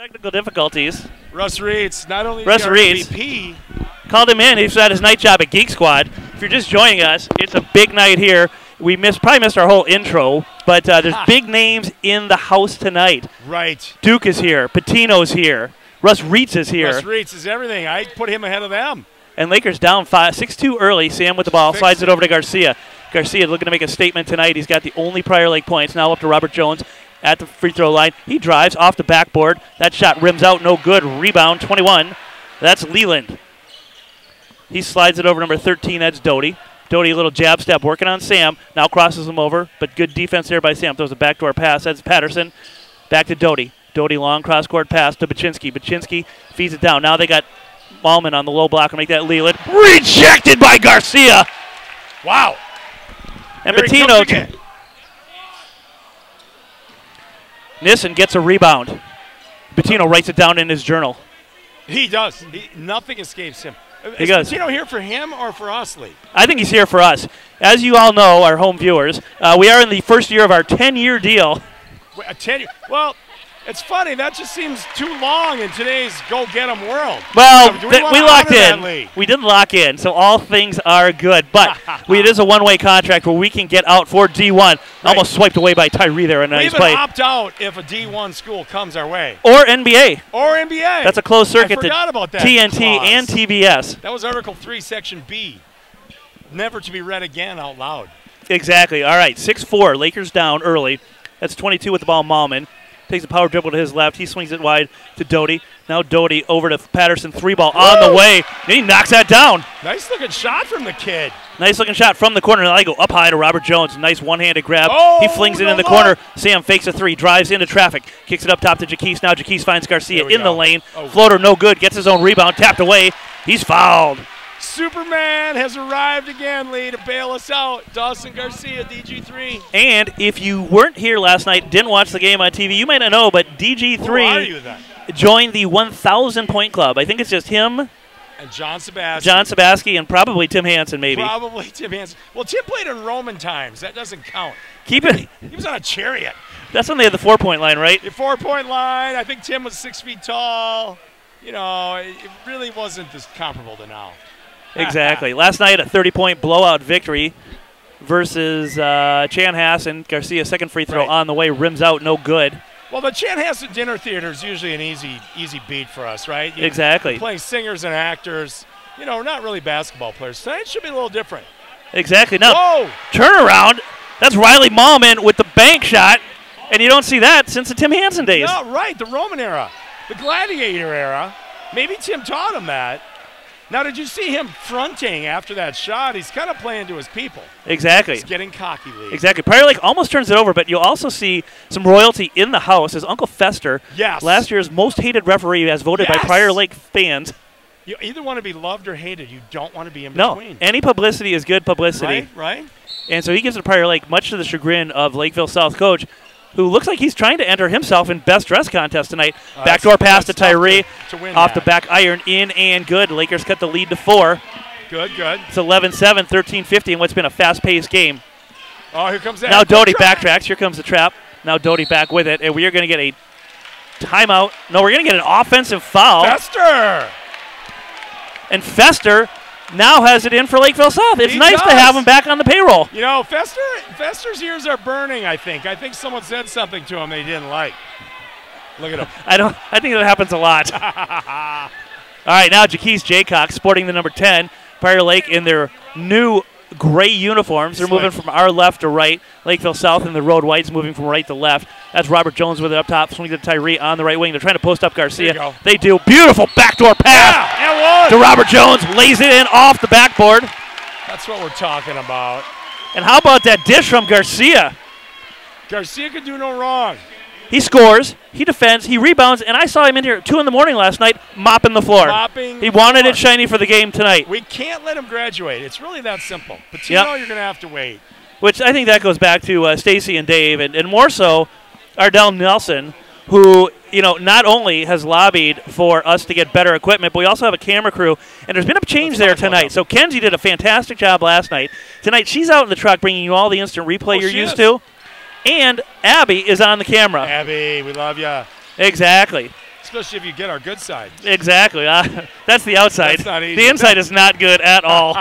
Technical difficulties. Russ Reeds, not only Russ Reeds MVP, called him in. He's at his night job at Geek Squad. If you're just joining us, it's a big night here. We probably missed our whole intro, but there's big names in the house tonight. Right. Duke is here. Patino's here. Russ Reeds is here. Russ Reeds is everything. I put him ahead of them. And Lakers down 6-2 early. Sam with the ball slides it over to Garcia. Garcia looking to make a statement tonight. He's got the only Prior Lake points. Now up to Robert Jones at the free throw line. He drives off the backboard. That shot rims out, no good. Rebound, 21. That's Leland. He slides it over number 13. That's Doty. Doty, a little jab step, working on Sam. Now crosses him over, but good defense there by Sam. Throws a backdoor pass. That's Patterson. Back to Doty. Doty, long cross-court pass to Baczynski. Baczynski feeds it down. Now they got Malman on the low block and make that Leland. Rejected by Garcia. Wow. And Patino. Nissen gets a rebound. Patino writes it down in his journal. He does. Nothing escapes him. He Is does. Patino here for him or for us, Lee? I think he's here for us. As you all know, our home viewers, we are in the first year of our 10-year deal. Wait, a 10-year? Well, it's funny. That just seems too long in today's go-get-em world. Well, we locked in. That, we didn't lock in, so all things are good. But it is a one-way contract where we can get out for D1. Right. Almost swiped away by Tyree there. A nice play. We even opt out if a D1 school comes our way. Or NBA. Or NBA. That's a closed circuit I forgot about that TNT clause. and TBS. That was Article 3, Section B. Never to be read again out loud. Exactly. All right, 6-4. Lakers down early. That's 22 with the ball, Malman. Takes a power dribble to his left. He swings it wide to Doty. Now Doty over to Patterson. 3-ball on the way. And he knocks that down. Nice looking shot from the kid. Nice looking shot from the corner. Now they go up high to Robert Jones. Nice one-handed grab. Oh, he flings it in the corner. Sam fakes a three. Drives into traffic. Kicks it up top to Jaquise. Now Jaquise finds Garcia in the lane. Floater no good. Gets his own rebound. Tapped away. He's fouled. Superman has arrived again, Lee, to bail us out. Dawson Garcia, DG3. And if you weren't here last night, didn't watch the game on TV, you might not know, but DG3 joined the 1,000-point club. I think it's just him. And John Sebaski. John Sebaski and probably Tim Hansen, maybe. Probably Tim Hansen. Well, Tim played in Roman times. That doesn't count. Keep it. He was on a chariot. That's when they had the 4-point line, right? The 4-point line. I think Tim was 6 feet tall. You know, it really wasn't this comparable to now. Exactly. Last night, a 30-point blowout victory versus Chanhassen. Garcia, second free throw on the way, rims out, no good. Well, the Chanhassen Dinner Theater is usually an easy beat for us, right? Exactly. Playing singers and actors. You know, we're not really basketball players. Tonight should be a little different. Exactly. Now, whoa! Turnaround. That's Riley Malman with the bank shot, and you don't see that since the Tim Hansen days. No, right, the Roman era, the Gladiator era. Maybe Tim taught him that. Now, did you see him fronting after that shot? He's kind of playing to his people. Exactly. He's getting cocky, Lee. Exactly. Prior Lake almost turns it over, but you'll also see some royalty in the house as Uncle Fester, last year's most hated referee, as voted by Prior Lake fans. You either want to be loved or hated. You don't want to be in between. No, any publicity is good publicity. Right. And so he gives it to Prior Lake, much to the chagrin of Lakeville South coach, who looks like he's trying to enter himself in best dress contest tonight. Backdoor pass to Tyree, off the back iron, in and good. Lakers cut the lead to 4. Good. It's 11-7, 13-50 in what's been a fast-paced game. Oh, here comes that. Now Doty backtracks. Here comes the trap. Now Doty back with it, and we are going to get a timeout. No, we're going to get an offensive foul. Fester! And Fester now has it in for Lakeville South. It's nice to have him back on the payroll. You know, Fester's ears are burning, I think. I think someone said something to him they didn't like. Look at him. I think that happens a lot. All right, now Jaquise Jaycock sporting the number 10. Prior Lake in their new gray uniforms. They're moving from our left to right. Lakeville South in the road whites moving from right to left. That's Robert Jones with it up top. Swing to Tyree on the right wing. They're trying to post up Garcia. They do. Beautiful backdoor pass to Robert Jones. Lays it in off the backboard. That's what we're talking about. And how about that dish from Garcia? Garcia could do no wrong. He scores, he defends, he rebounds, and I saw him in here at 2 in the morning last night mopping the floor. He wanted it shiny for the game tonight. We can't let him graduate. It's really that simple. Patino, you're going to have to wait. Which I think that goes back to Stacy and Dave, and more so Ardell Nelson, who not only has lobbied for us to get better equipment, but we also have a camera crew, and there's been a change there tonight. So Kenzie did a fantastic job last night. Tonight she's out in the truck bringing you all the instant replay you're used to. And Abby is on the camera. Abby, we love you. Exactly. especially if you get our good side. Exactly. That's the outside. That's not easy. The inside is not good at all.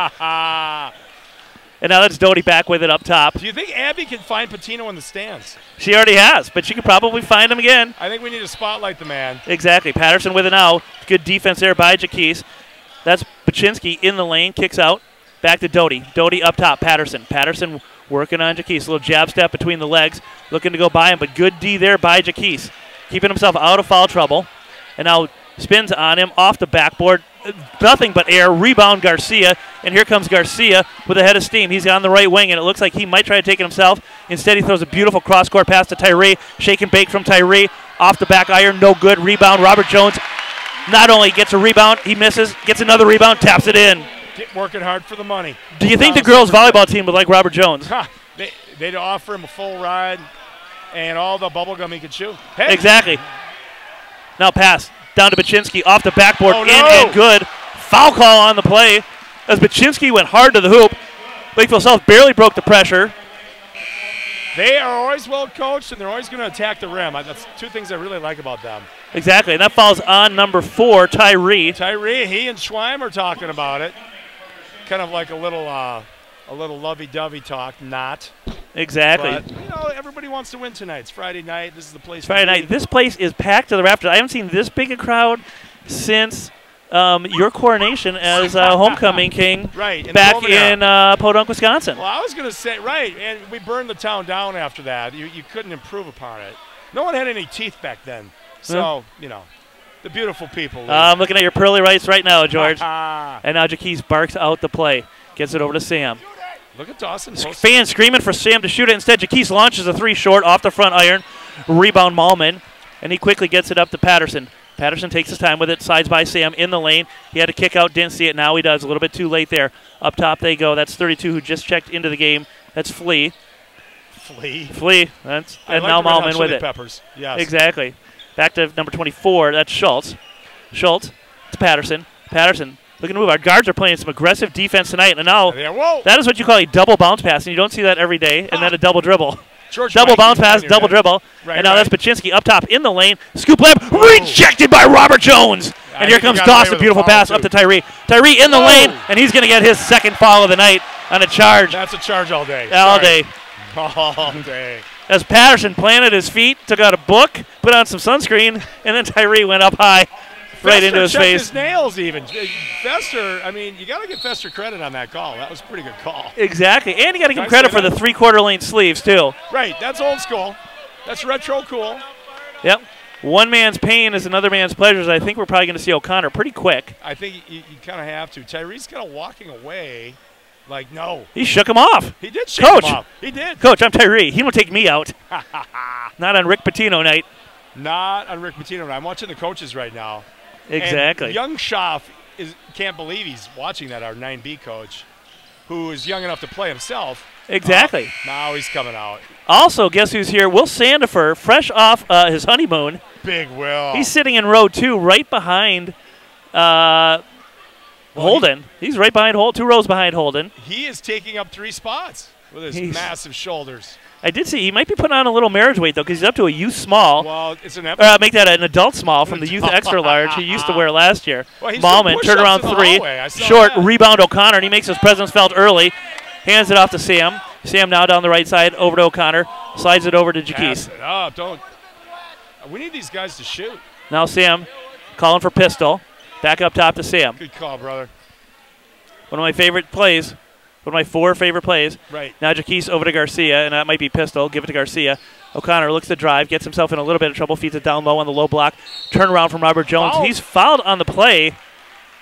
And now that's Doty back with it up top. Do you think Abby can find Patino in the stands? She already has, but she could probably find him again. I think we need to spotlight the man. Exactly. Patterson with it now. Good defense there by Jaquise. That's Baczynski in the lane, kicks out. Back to Doty. Doty up top, Patterson. Patterson working on Jaquise. A little jab step between the legs, looking to go by him, but good D there by Jaquise. Keeping himself out of foul trouble. And now spins on him off the backboard. Nothing but air. Rebound Garcia. And here comes Garcia with a head of steam. He's on the right wing, and it looks like he might try to take it himself. Instead, he throws a beautiful cross-court pass to Tyree. Shake and bake from Tyree. Off the back iron. No good. Rebound. Robert Jones not only gets a rebound, he misses, gets another rebound, taps it in. Working hard for the money. Do you think the girls' volleyball team would like Robert Jones? They'd offer him a full ride and all the bubble gum he could chew. Hey. Exactly. Now pass down to Baczynski off the backboard, Oh, in no. and good. Foul call on the play as Baczynski went hard to the hoop. Lakeville South barely broke the pressure. They are always well coached, and they're always going to attack the rim. That's two things I really like about them. Exactly, and that falls on number 4, Tyree. Tyree, he and Schweim are talking about it. Kind of like a little lovey-dovey talk, not. Exactly. But, everybody wants to win tonight. It's Friday night. This is the place. Friday night. This place is packed to the rafters. I haven't seen this big a crowd since your coronation as homecoming king right, back in Podunk, Wisconsin. Well, I was going to say, right, and we burned the town down after that. You couldn't improve upon it. No one had any teeth back then. So, the beautiful people. I'm looking at your pearly whites right now, George. And now Jaquise barks out the play. Gets it over to Sam. Look at Dawson. Fans screaming for Sam to shoot it. Instead, Jaquise launches a 3 short off the front iron. Rebound Malman. And he quickly gets it up to Patterson. Patterson takes his time with it, sides by Sam in the lane. He had to kick out, didn't see it. Now he does. A little bit too late there. Up top they go. That's 32 who just checked into the game. That's Flea. Flea. And now Malman with it. Peppers. Yes. Exactly. Back to number 24. That's Schultz. Schultz to Patterson. Patterson looking to move. Our guards are playing some aggressive defense tonight. And now that is what you call a double bounce pass, and you don't see that every day. And then a double dribble. Double bounce pass, double dribble. And now that's Baczynski up top in the lane. Scoop lab rejected by Robert Jones. And here comes Dawson. Beautiful pass up to Tyree. Tyree in the lane, and he's going to get his second foul of the night on a charge. That's a charge all day. All day. All day. As Patterson planted his feet, took out a book, put on some sunscreen, and then Tyree went up high right into his face. His nails even. Fester, you got to give Fester credit on that call. That was a pretty good call. Exactly. And you got to give him credit for the 3/4 lane sleeves, too. Right. That's old school. That's retro cool. Yep. One man's pain is another man's pleasures. I think we're probably going to see O'Connor pretty quick. I think you kind of have to. Tyree's kind of walking away like, no. He shook him off. He did shake him off. He did. Coach, I'm Tyree. He won't take me out. Not on Rick Pitino night. Not on Rick Pitino night. I'm watching the coaches right now. Exactly. And young Schaff can't believe he's watching that, our 9B coach, who is young enough to play himself. Exactly. Now he's coming out. Also, guess who's here? Will Sandifer, fresh off his honeymoon. Big Will. He's sitting in row 2 right behind Holden. He's right behind Holden, 2 rows behind Holden. He is taking up 3 spots with his massive shoulders. I did see he might be putting on a little marriage weight, though, because he's up to a youth small. Well, it's an make that an adult small from the youth extra large he used to wear last year. Well, Malman, turn around 3. Short rebound O'Connor, and he makes his presence felt early. Hands it off to Sam. Sam now down the right side, over to O'Connor. Slides it over to Jaquise. We need these guys to shoot. Now Sam calling for pistol. Back up top to Sam. Good call, brother. One of my favorite plays. One of my 4 favorite plays. Right. Now Jaquise over to Garcia, and that might be pistol. Give it to Garcia. O'Connor looks to drive, gets himself in a little bit of trouble, feeds it down low on the low block. Turnaround from Robert Jones. Foul. He's fouled on the play.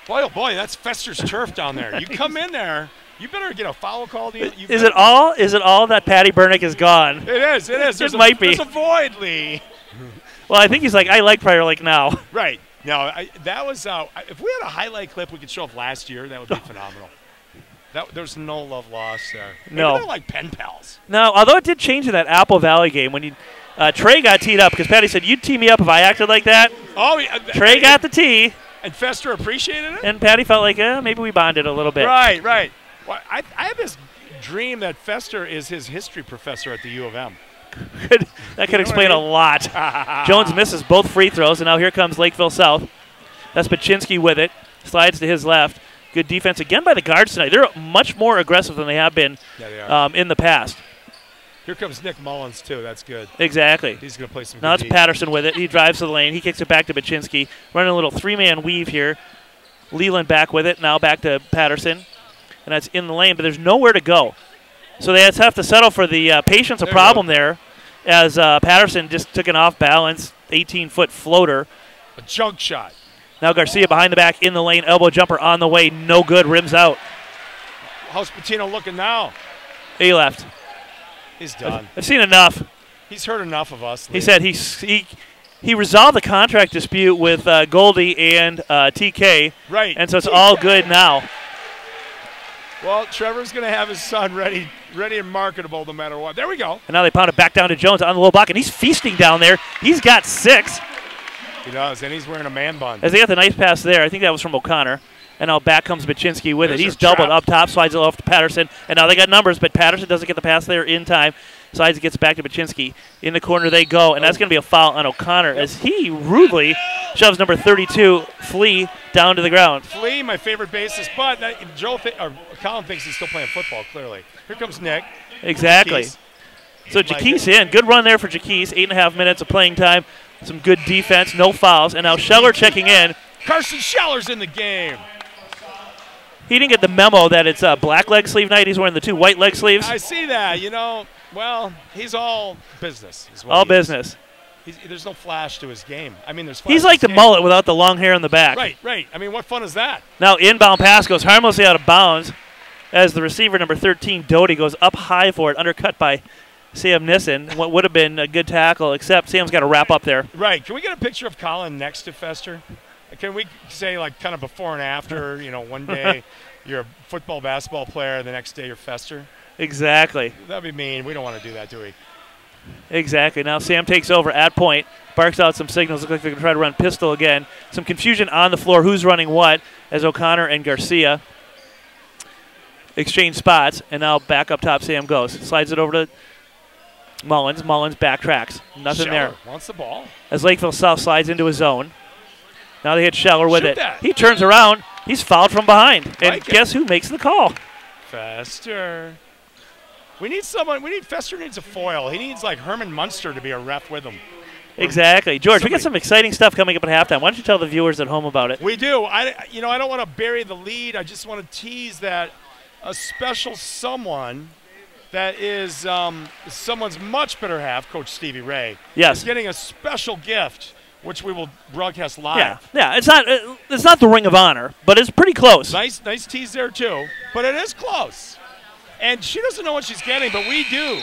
Boy, oh boy, that's Fester's turf down there. You come in there, you better get a foul call. Is it all that Patty Burnick is gone? It is. It might be. There's a void, Lee. Well, I think he's like, I like Prior Lake now. Right. No, that was if we had a highlight clip we could show of last year, that would be phenomenal. There's no love lost there. No. Maybe they're like pen pals. No, although it did change in that Apple Valley game when Trey got teed up, because Patty said, you'd tee me up if I acted like that. Oh, yeah. Trey got the tee. And Fester appreciated it? And Patty felt like, maybe we bonded a little bit. Right. Well, I have this dream that Fester is his history professor at the U of M. That could explain a lot. Jones misses both free throws, and now here comes Lakeville South. That's Baczynski with it. Slides to his left. Good defense again by the guards tonight. They're much more aggressive than they have been in the past. Here comes Nick Mullins, too. That's good. Exactly. He's going to play some Now it's Patterson with it. He drives to the lane. He kicks it back to Baczynski. Running a little three-man weave here. Leland back with it. Now back to Patterson. And that's in the lane, but there's nowhere to go. So they have to settle for the patience of problem there as Patterson just took an off-balance 18-foot floater. A junk shot. Now Garcia behind the back in the lane. Elbow jumper on the way. No good. Rims out. How's Patino looking now? He left. He's done. I've seen enough. He's heard enough of us. He said he resolved the contract dispute with Goldie and TK. Right. And so it's all good now. Well, Trevor's going to have his son ready and marketable no matter what. There we go. And now they pound it back down to Jones on the low block, and he's feasting down there. He's got 6. He does, and he's wearing a man bun. As they got the nice pass there, I think that was from O'Connor. And now back comes Baczynski with it. He's doubled up top, slides it off to Patterson. And now they got numbers, but Patterson doesn't get the pass there in time. Slides it, gets back to Baczynski. In the corner they go, and that's going to be a foul on O'Connor as he rudely shoves number 32, Flea, down to the ground. Flea, my favorite bassist, but Colin thinks he's still playing football, clearly. Here comes Nick. Exactly. So Jaquise in. Good run there for Jaquise. 8.5 minutes of playing time. Some good defense, no fouls. And now Scheller checking in. Carson Scheller's in the game. He didn't get the memo that it's a black leg sleeve night. He's wearing the 2 white leg sleeves. I see that. Well, he's all business. All business. There's no flash to his game. I mean, there's flash. He's like the mullet without the long hair in the back. Right. I mean, what fun is that? Now inbound pass goes harmlessly out of bounds as the receiver, number 13, Doty, goes up high for it, undercut by Sam Nissen. What would have been a good tackle, except Sam's got to wrap up there. Right. Can we get a picture of Colin next to Fester? Can we say, like, kind of before and after, one day you're a football, basketball player, the next day you're Fester? Exactly. That'd be mean. We don't want to do that, do we? Exactly. Now Sam takes over at point, barks out some signals. Looks like they're going to try to run pistol again. Some confusion on the floor. Who's running what as O'Connor and Garcia exchange spots. And now back up top Sam goes. Slides it over to Mullins. Mullins backtracks. Nothing Scheller there. Wants the ball. As Lakeville South slides into his zone. Now they hit Scheller with Shoot it. that. He turns around. He's fouled from behind. And Like guess who makes the call? Fester. Fester needs a foil. He needs like Herman Munster to be a ref with him. Exactly. George, we got some exciting stuff coming up at halftime. Why don't you tell the viewers at home about it? We do. I don't want to bury the lead. I just want to tease that a special someone that is someone's much better half, Coach Stevie Ray, yes, is getting a special gift, which we will broadcast live. Yeah. It's not the Ring of Honor, but it's pretty close. Nice tease there too. But it is close. And she doesn't know what she's getting, but we do.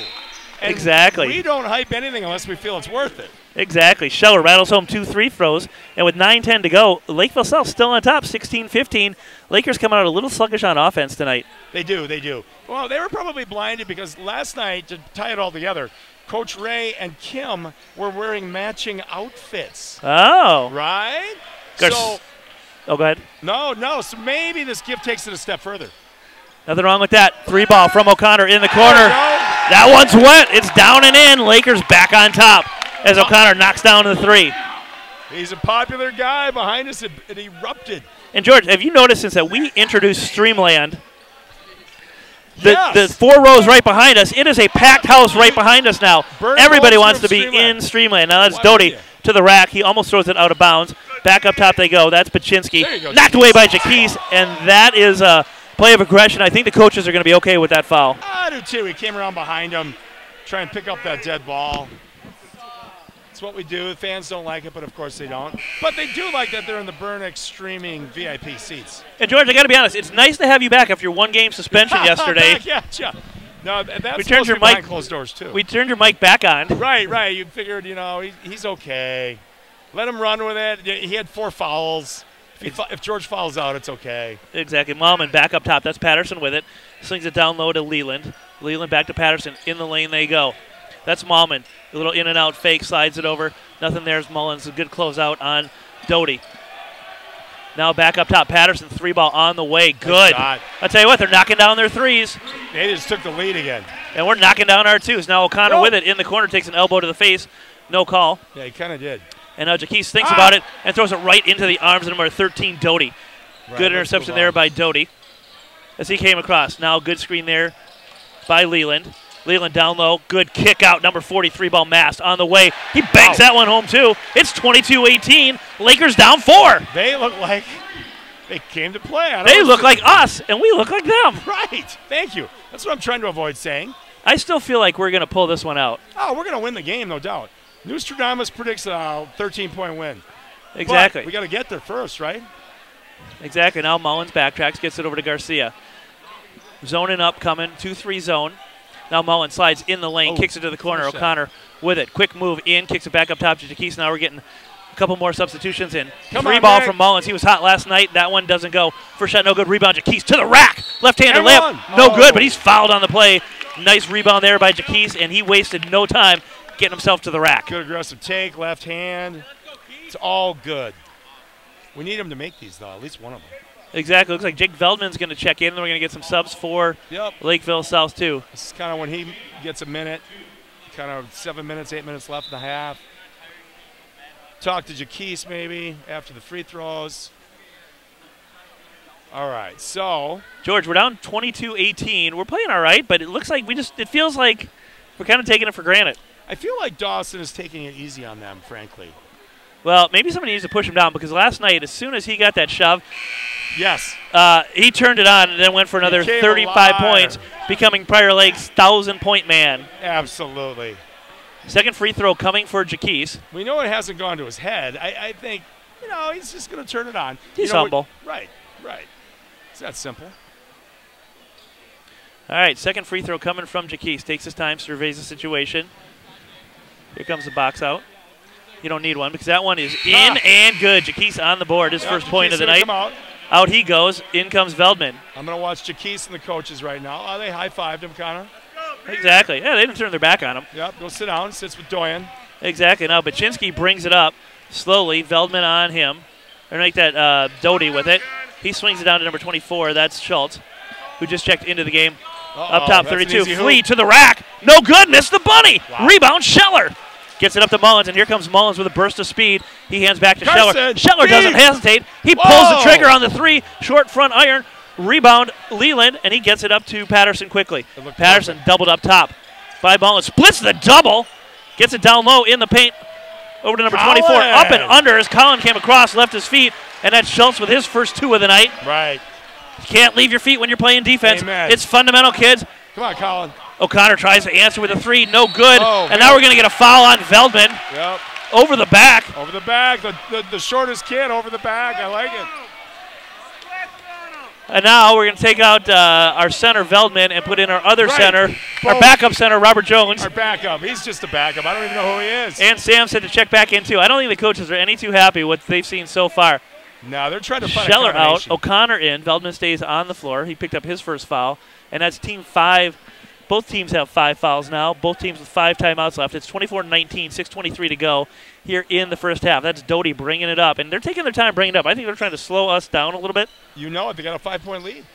And exactly. We don't hype anything unless we feel it's worth it. Exactly. Scheller rattles home 2 free throws, and with 9:10 to go, Lakeville South still on top, 16-15. Lakers coming out a little sluggish on offense tonight. They do. Well, they were probably blinded because last night, to tie it all together, Coach Ray and Kim were wearing matching outfits. Oh. Right? Oh, go ahead. No. So maybe this gift takes it a step further. Nothing wrong with that. 3 ball from O'Connor in the corner. That one's wet. It's down and in. Lakers back on top as O'Connor knocks down the 3. He's a popular guy behind us. It erupted. And, George, have you noticed since that we introduced Streamland, Yes. the 4 rows right behind us, it is a packed house right behind us now. Everybody wants to be in Streamland. Now that's Doty to the rack. He almost throws it out of bounds. Back up top they go. That's Baczynski. Knocked away by Jaquise, and that is a play of aggression. I think the coaches are going to be okay with that foul. I do too. He came around behind him, try and pick up that dead ball. It's what we do. The fans don't like it, but of course they don't. But they do like that they're in the Burnix streaming VIP seats. And, George, I got to be honest, it's nice to have you back after your 1-game suspension yesterday. Yeah. No, that's we turned your behind closed doors too. We turned your mic back on. Right. You figured, he's okay. Let him run with it. He had 4 fouls. If George fouls out, it's okay. Exactly. Malman back up top. That's Patterson with it. Slings it down low to Leland. Leland back to Patterson. In the lane they go. That's Malman. A little in and out fake. Slides it over. Nothing there is Mullins. A good closeout on Doty. Now back up top. Patterson 3 ball on the way. Good. I tell you what, they're knocking down their 3s. They just took the lead again. And we're knocking down our twos. Now O'Connor with it in the corner, takes an elbow to the face. No call. Yeah, he kind of did. And now Jaquise thinks about it and throws it right into the arms of number 13, Doty. Right, good interception there by Doty as he came across. Now good screen there by Leland. Leland down low. Good kick out. Number 43 ball Mast on the way. He bangs that one home too. It's 22-18. Lakers down 4. They look like they came to play. They look like us, and we look like them. Right. Thank you. That's what I'm trying to avoid saying. I still feel like we're going to pull this one out. Oh, we're going to win the game, no doubt. Nostradamus predicts a 13-point win. Exactly. But we got to get there first, right? Exactly. Now Mullins backtracks, gets it over to Garcia. Zoning up, coming, 2-3 zone. Now Mullins slides in the lane, kicks it to the corner. O'Connor with it. Quick move in, kicks it back up top to Jaquise. Now we're getting a couple more substitutions in. Free ball from Mullins. He was hot last night. That one doesn't go. First shot, no good. Rebound, Jaquise to the rack. Left-handed layup, no good, but he's fouled on the play. Nice rebound there by Jaquise, and he wasted no time getting himself to the rack. Good aggressive take, left hand. It's all good. We need him to make these, though, at least one of them. Exactly. Looks like Jake Veldman's going to check in. Then we're going to get some subs for Lakeville South, too. This is kind of when he gets a minute, kind of 7 minutes, 8 minutes left in the half. Talk to Jaquise maybe after the free throws. All right, so. George, we're down 22-18. We're playing all right, but it looks like it feels like we're kind of taking it for granted. I feel like Dawson is taking it easy on them, frankly. Well, maybe somebody needs to push him down because last night, as soon as he got that shove, he turned it on and then went for another 35 points, becoming Prior Lake's 1,000-point man. Absolutely. Second free throw coming for Jaquise. We know it hasn't gone to his head. I think, he's just going to turn it on. He's humble. Right. It's that simple. All right, second free throw coming from Jaquise. Takes his time, surveys the situation. Here comes the box out. You don't need one because that one is in and good. Jaquise on the board, his first point of the night. Out he goes. In comes Veldman. I'm going to watch Jaquise and the coaches right now. Oh, they high-fived him, Connor. Exactly. Yeah, they didn't turn their back on him. Yep, go sit down. Sits with Doyen. Exactly. Now Baczynski brings it up slowly. Veldman on him. They're going to make that Doty with it. He swings it down to number 24. That's Schultz, who just checked into the game. Up top, 32. Flea to the rack. No good. Missed the bunny. Wow. Rebound, Scheller. Gets it up to Mullins, and here comes Mullins with a burst of speed. He hands back to Scheller. Scheller doesn't hesitate. He pulls the trigger on the three. Short front iron. Rebound, Leland, and he gets it up to Patterson quickly. Patterson doubled up top by Mullins. Splits the double. Gets it down low in the paint. Over to number 24. Up and under as Collin came across, left his feet, and that's Schultz with his first two of the night. Right. You can't leave your feet when you're playing defense. Amen. It's fundamental, kids. Come on, Collin. O'Connor tries to answer with a three. No good. And now we're going to get a foul on Veldman. Yep. Over the back. Over the back. The shortest kid over the back. I like it. And now we're going to take out our center, Veldman, and put in our other center, our backup center, Robert Jones. Our backup. He's just a backup. I don't even know who he is. And Sam said to check back in, too. I don't think the coaches are any too happy with what they've seen so far. No, they're trying to find Scheller out, O'Connor in. Veldman stays on the floor. He picked up his first foul. And that's team 5. Both teams have 5 fouls now. Both teams with 5 timeouts left. It's 24-19, 6:23 to go here in the first half. That's Doty bringing it up. And they're taking their time bringing it up. I think they're trying to slow us down a little bit. You know it. They got a 5-point lead.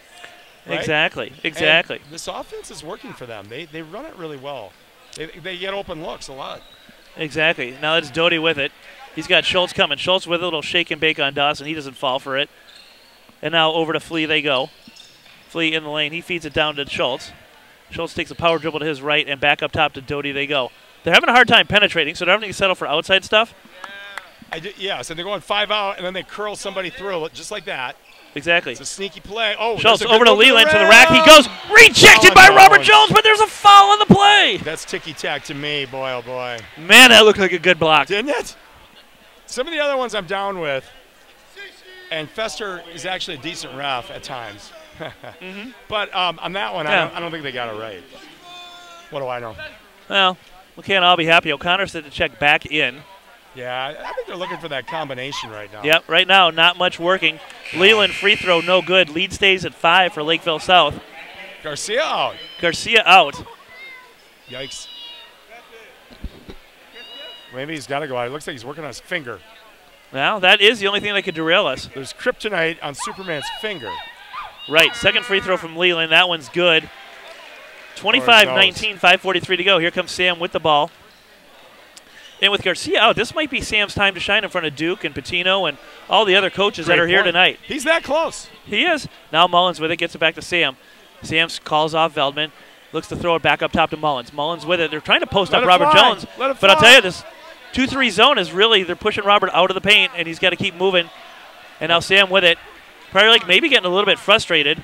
Right? Exactly. And this offense is working for them. They run it really well. They get open looks a lot. Exactly. Now it's Doty with it. He's got Schultz coming. Schultz with a little shake and bake on Dawson. He doesn't fall for it. And now over to Flea they go. Flea in the lane. He feeds it down to Schultz. Schultz takes a power dribble to his right, and back up top to Doty they go. They're having a hard time penetrating, so they're having to settle for outside stuff. Yes, and they're going 5 out, and then they curl somebody through it just like that. Exactly. It's a sneaky play. Oh, Schultz over to Leland to the rack. He goes rejected by Robert Jones, but there's a foul on the play. That's ticky-tack to me, boy, oh boy. Man, that looked like a good block. Didn't it? Some of the other ones I'm down with, and Fester is actually a decent ref at times. But on that one, I don't think they got it right. What do I know? Well, we can't all be happy. O'Connor said to check back in. Yeah, I think they're looking for that combination right now. Yep, right now, not much working. Leland free throw, no good. Lead stays at 5 for Lakeville South. Garcia out. Garcia out. Yikes. Maybe he's got to go out. It looks like he's working on his finger. Well, that is the only thing that could derail us. There's kryptonite on Superman's finger. Right, second free throw from Leland. That one's good. 25-19, 5:43 to go. Here comes Sam with the ball. And with Garcia out, this might be Sam's time to shine in front of Duke and Patino and all the other coaches that are here tonight. He's that close. He is. Now Mullins with it, gets it back to Sam. Sam calls off Veldman, looks to throw it back up top to Mullins. Mullins with it. They're trying to post up Robert Jones. But I'll tell you, this 2-3 zone is really, they're pushing Robert out of the paint, and he's got to keep moving. And now Sam with it. Prior Lake maybe getting a little bit frustrated.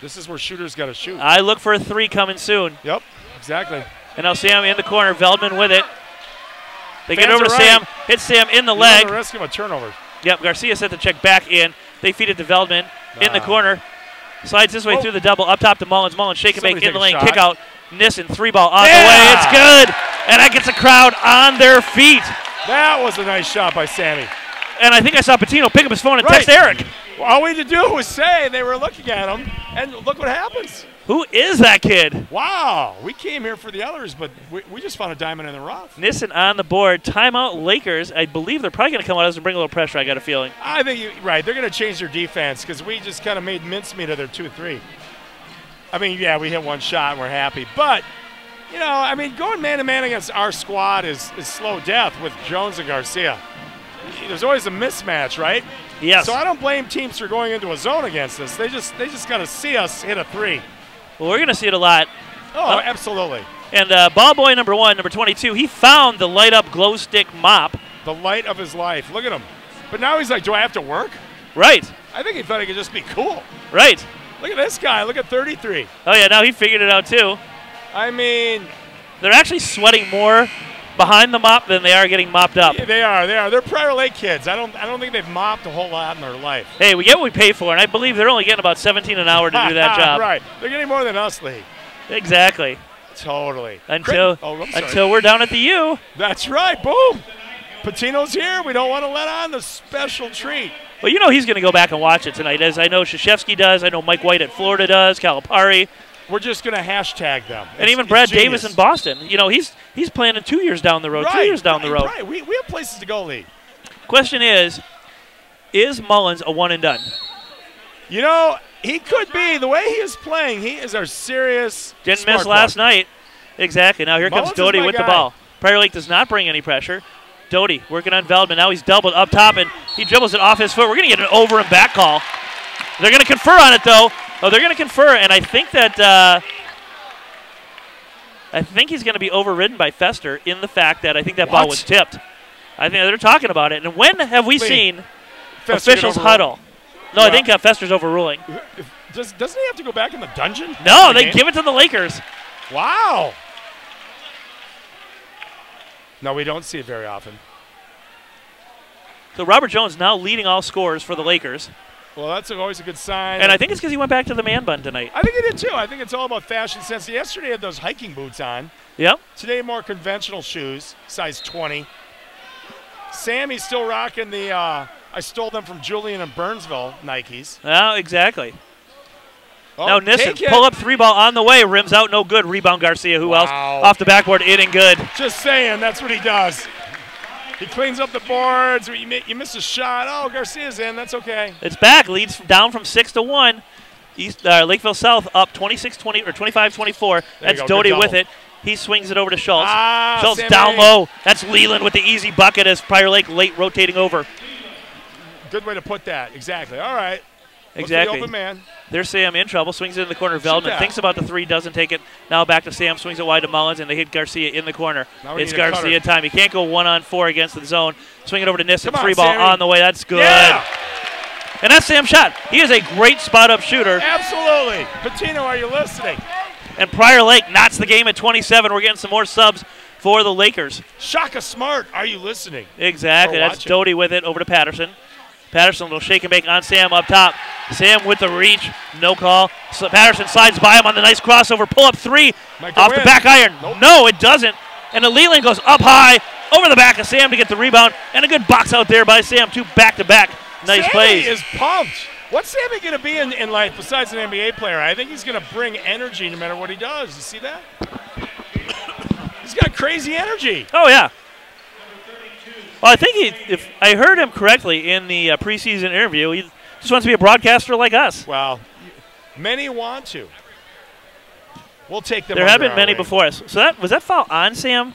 This is where shooters got to shoot. I look for a 3 coming soon. Yep, exactly. And now Sam in the corner, Veldman with it. They get over to Sam, hits Sam in the leg. The risk of a turnover. Yep, Garcia set the check back in. They feed it to Veldman in the corner. Slides this way through the double, up top to Mullins. Mullins shake and make in the lane, kick out. Nissen, 3-ball on the way. It's good. And that gets the crowd on their feet. That was a nice shot by Sammy. And I think I saw Patino pick up his phone and text Eric. Well, all we had to do was say they were looking at him, and look what happens. Who is that kid? Wow. We came here for the others, but we just found a diamond in the rough. Nissen on the board. Timeout Lakers. I believe they're probably going to come out and bring a little pressure, I got a feeling. I think you're right. They're going to change their defense because we just kind of made mincemeat of their 2-3. I mean, yeah, we hit one shot and we're happy. But, you know, I mean, going man-to-man against our squad is slow death with Jones and Garcia. There's always a mismatch, right? Yes. So I don't blame teams for going into a zone against us. They just got to see us hit a 3. Well, we're going to see it a lot. Oh, absolutely. And ball boy number 1, number 22, he found the light-up glow stick mop. The light of his life. Look at him. But now he's like, do I have to work? Right. I think he thought he could just be cool. Right. Look at this guy. Look at 33. Oh, yeah, now he figured it out, too. I mean, they're actually sweating more behind the mop than they are getting mopped up. Yeah, they are. They're Prior Lake kids. I don't think they've mopped a whole lot in their life. Hey, we get what we pay for, and I believe they're only getting about $17 an hour to do that job. Right. They're getting more than us, Lee. Exactly. Totally. Until we're down at the U. That's right. Boom. Patino's here. We don't want to let on the special treat. Well, you know he's going to go back and watch it tonight, as I know Krzyzewski does. I know Mike White at Florida does, Calipari. We're just going to hashtag them. And even Brad Davis in Boston. You know, he's planning 2 years down the road, 2 years down the road. Right. We have places to go, Lee. Question is Mullins a one and done? You know, he could be. The way he is playing, he is our serious Didn't miss last night. Exactly. Now here comes Doty with the ball. Prior Lake does not bring any pressure. Doty working on Veldman. Now he's doubled up top, and he dribbles it off his foot. We're going to get an over and back call. They're going to confer on it, though. Oh, they're going to confer, and I think that he's going to be overridden by Fester in the fact that I think that ball was tipped. I think they're talking about it. And when have we seen officials huddle? No, I think Fester's overruling. Doesn't he have to go back in the dungeon? No, they give it to the Lakers. Wow. No, we don't see it very often. So Robert Jones now leading all scorers for the Lakers. Well, that's always a good sign. And I think it's because he went back to the man bun tonight. I think he did, too. I think it's all about fashion sense. Yesterday he had those hiking boots on. Yep. Today more conventional shoes, size 20. Sammy's still rocking the I stole them from Julian and Burnsville Nikes. Oh, exactly. Oh, now Nissen, pull up 3-ball on the way, rims out, no good. Rebound Garcia, who else? Off the backboard, in and good. Just saying, that's what he does. He cleans up the boards. You miss a shot. Oh, Garcia's in. That's okay. It's back. Leads down from 6-1. Lakeville South up 26-20 or 25-24. That's Doty with it. He swings it over to Schultz. Schultz Sammy. Down low. That's Leland with the easy bucket as Prior Lake late rotating over. Good way to put that. Exactly. All right. Exactly. The open man. There's Sam in trouble. Swings it in the corner. Veldman thinks about the 3, doesn't take it. Now back to Sam. Swings it wide to Mullins, and they hit Garcia in the corner. It's Garcia time. He can't go 1-on-4 against the zone. Swing it over to Nissen. 3-ball on the way. That's good. Yeah. And that's Sam's shot. He is a great spot-up shooter. Absolutely. Patino, are you listening? And Prior Lake knots the game at 27. We're getting some more subs for the Lakers. Shaka Smart, are you listening? Exactly. That's Doty with it over to Patterson. Patterson will shake and bake on Sam up top. Sam with the reach. No call. So Patterson slides by him on the nice crossover. Pull up 3 off the back iron. Nope. No, it doesn't. And the Leland goes up high over the back of Sam to get the rebound. And a good box out there by Sam. 2 back-to-back. Nice plays. Sammy is pumped. What's Sammy going to be in life besides an NBA player? I think he's going to bring energy no matter what he does. You see that? He's got crazy energy. Oh, yeah. Well, I think if I heard him correctly in the preseason interview, he just wants to be a broadcaster like us. Well, many want to. We'll take them. There have been many before us. So was that foul on Sam?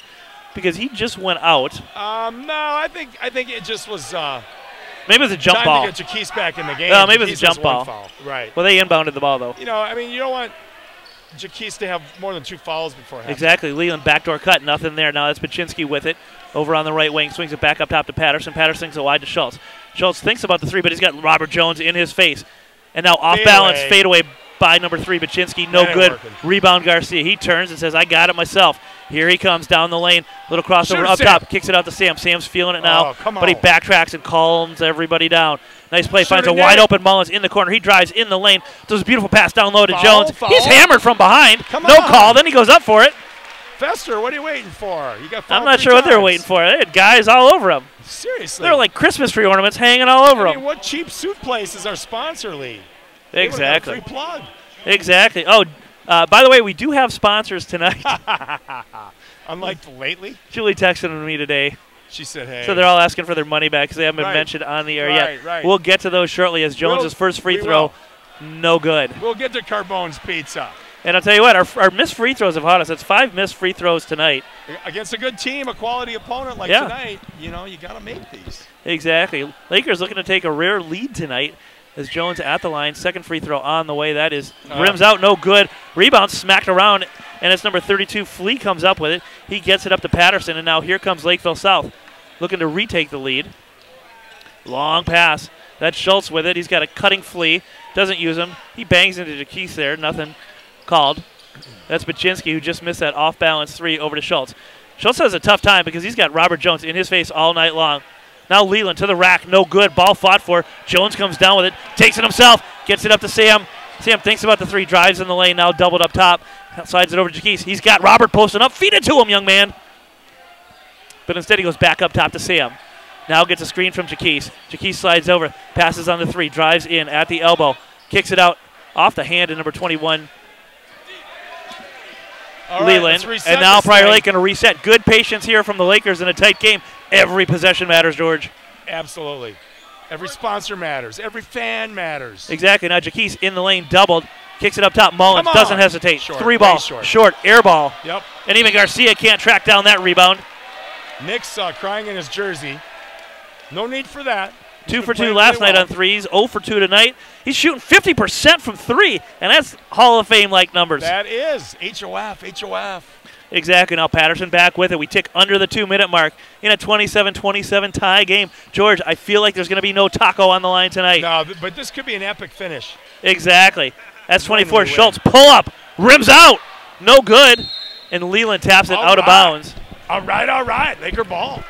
Because he just went out. No, I think it just was. Maybe it was a jump time ball. To get Jaquise back in the game. No, maybe it was a jump ball. Foul. Right. Well, they inbounded the ball though. You know, I mean, you don't want Jaquise to have more than 2 fouls before halftime. Exactly. Leland backdoor cut, nothing there. Now that's Baczynski with it. Over on the right wing, swings it back up top to Patterson. Patterson swings it wide to Schultz. Schultz thinks about the 3, but he's got Robert Jones in his face. And now off balance, fade away by number 3, Baczynski. No good. Working. Rebound Garcia. He turns and says, I got it myself. Here he comes down the lane. Little crossover up top. Kicks it out to Sam. Sam's feeling it now. But he backtracks and calms everybody down. Nice play. Finds a wide open Mullins in the corner. He drives in the lane. Does a beautiful pass down low to Jones. He's hammered from behind. No call. Then he goes up for it. Fester, what are you waiting for? You got I'm not sure what they're waiting for. They had guys all over him. Seriously. They're like Christmas tree ornaments hanging all over them. What cheap suit place is our sponsor league? Exactly. Free plug. Exactly. Oh, by the way, we do have sponsors tonight. Unlike lately? Julie texted me today. She said, hey. So they're all asking for their money back because they haven't been mentioned on the air yet. Right. We'll get to those shortly as Jones's first free throw, no good. We'll get to Carbone's Pizza. And I'll tell you what, our missed free throws have haunted us. It's 5 missed free throws tonight. Against a good team, a quality opponent like tonight, you got to make these. Exactly. Lakers looking to take a rare lead tonight as Jones at the line. Second free throw on the way. That is rims out, no good. Rebound smacked around, and it's number 32. Flea comes up with it. He gets it up to Patterson, and now here comes Lakeville South looking to retake the lead. Long pass. That's Schultz with it. He's got a cutting Flea. Doesn't use him. He bangs into Jaquise there. Nothing called. That's Baczynski who just missed that off-balance 3 over to Schultz. Schultz has a tough time because he's got Robert Jones in his face all night long. Now Leland to the rack. No good. Ball fought for. Jones comes down with it. Takes it himself. Gets it up to Sam. Sam thinks about the 3. Drives in the lane. Now doubled up top. Slides it over to Jaquise. He's got Robert posting up. Feed it to him, young man. But instead he goes back up top to Sam. Now gets a screen from Jaquise. Jaquise slides over. Passes on the 3. Drives in at the elbow. Kicks it out off the hand of number 21. Leland, and now Prior Lake going to reset. Good patience here from the Lakers in a tight game. Every possession matters, George. Absolutely. Every sponsor matters. Every fan matters. Exactly. Now Jaquise in the lane, doubled. Kicks it up top. Mullins doesn't hesitate. 3 ball. Short. Air ball. Yep. And even Garcia can't track down that rebound. Nick's crying in his jersey. No need for that. 2 for 2 last night on threes. 0 for 2 tonight. He's shooting 50% from 3, and that's Hall of Fame-like numbers. That is. HOF. Exactly. Now Patterson back with it. We tick under the 2-minute mark in a 27-27 tie game. George, I feel like there's going to be no taco on the line tonight. No, but this could be an epic finish. Exactly. That's 24. Schultz, pull up. Rims out. No good. And Leland taps it out of bounds. All right. Laker ball.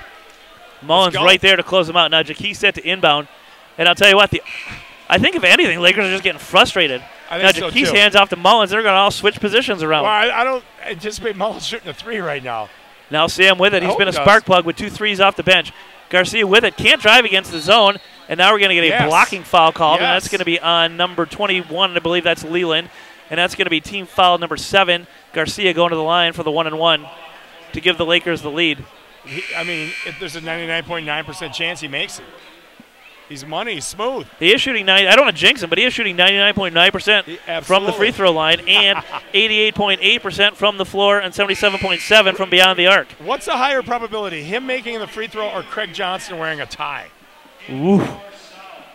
Mullins right there to close them out. Now Jaquise set to inbound. And I'll tell you what, I think if anything, Lakers are just getting frustrated. Now Jaquise hands off to Mullins. They're going to all switch positions around. Well, I don't anticipate Mullins shooting a 3 right now. Now Sam with it. He's been a spark plug with 2 threes off the bench. Garcia with it. Can't drive against the zone. And now we're going to get a blocking foul called. And that's going to be on number 21. I believe that's Leland. And that's going to be team foul number 7. Garcia going to the line for the 1-and-1 to give the Lakers the lead. If there's a 99.9% chance he makes it. He's money. He's smooth. He is shooting I don't want to jinx him, but he is shooting 99.9% from the free throw line and 88.8% from the floor and 77.7% from beyond the arc. What's a higher probability, him making the free throw or Craig Johnson wearing a tie? Ooh.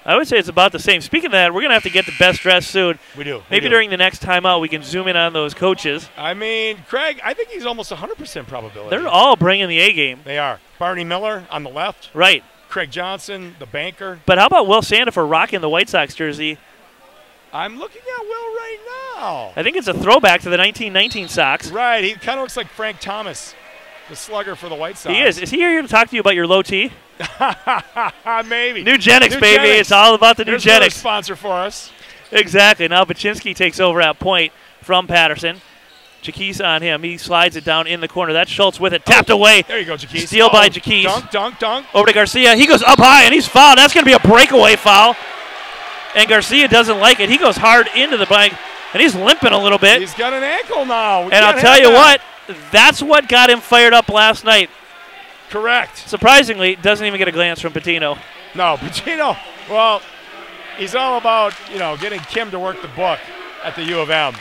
I would say it's about the same. Speaking of that, we're going to have to get the best dress soon. We do. Maybe during the next timeout we can zoom in on those coaches. Craig, I think he's almost 100% probability. They're all bringing the A game. They are. Barney Miller on the left. Right. Craig Johnson, the banker. But how about Will Sandifer rocking the White Sox jersey? I'm looking at Will right now. I think it's a throwback to the 1919 Sox. Right. He kind of looks like Frank Thomas, the slugger for the White Sox. He is. Is he here to talk to you about your low T? Maybe. Nugenics, baby. It's all about the Nugenics. There's a sponsor for us. Exactly. Now Baczynski takes over at point from Patterson. Jaquise on him. He slides it down in the corner. That's Schultz with it. Tapped away. There you go, Jaquise. Steal by Jaquise. Dunk. Over to Garcia. He goes up high, and he's fouled. That's going to be a breakaway foul. And Garcia doesn't like it. He goes hard into the blank, and he's limping a little bit. He's got an ankle now. And I'll tell you what, that's what got him fired up last night. Correct. Surprisingly, doesn't even get a glance from Patino. No, Patino, well, he's all about, getting Kim to work the book at the U of M.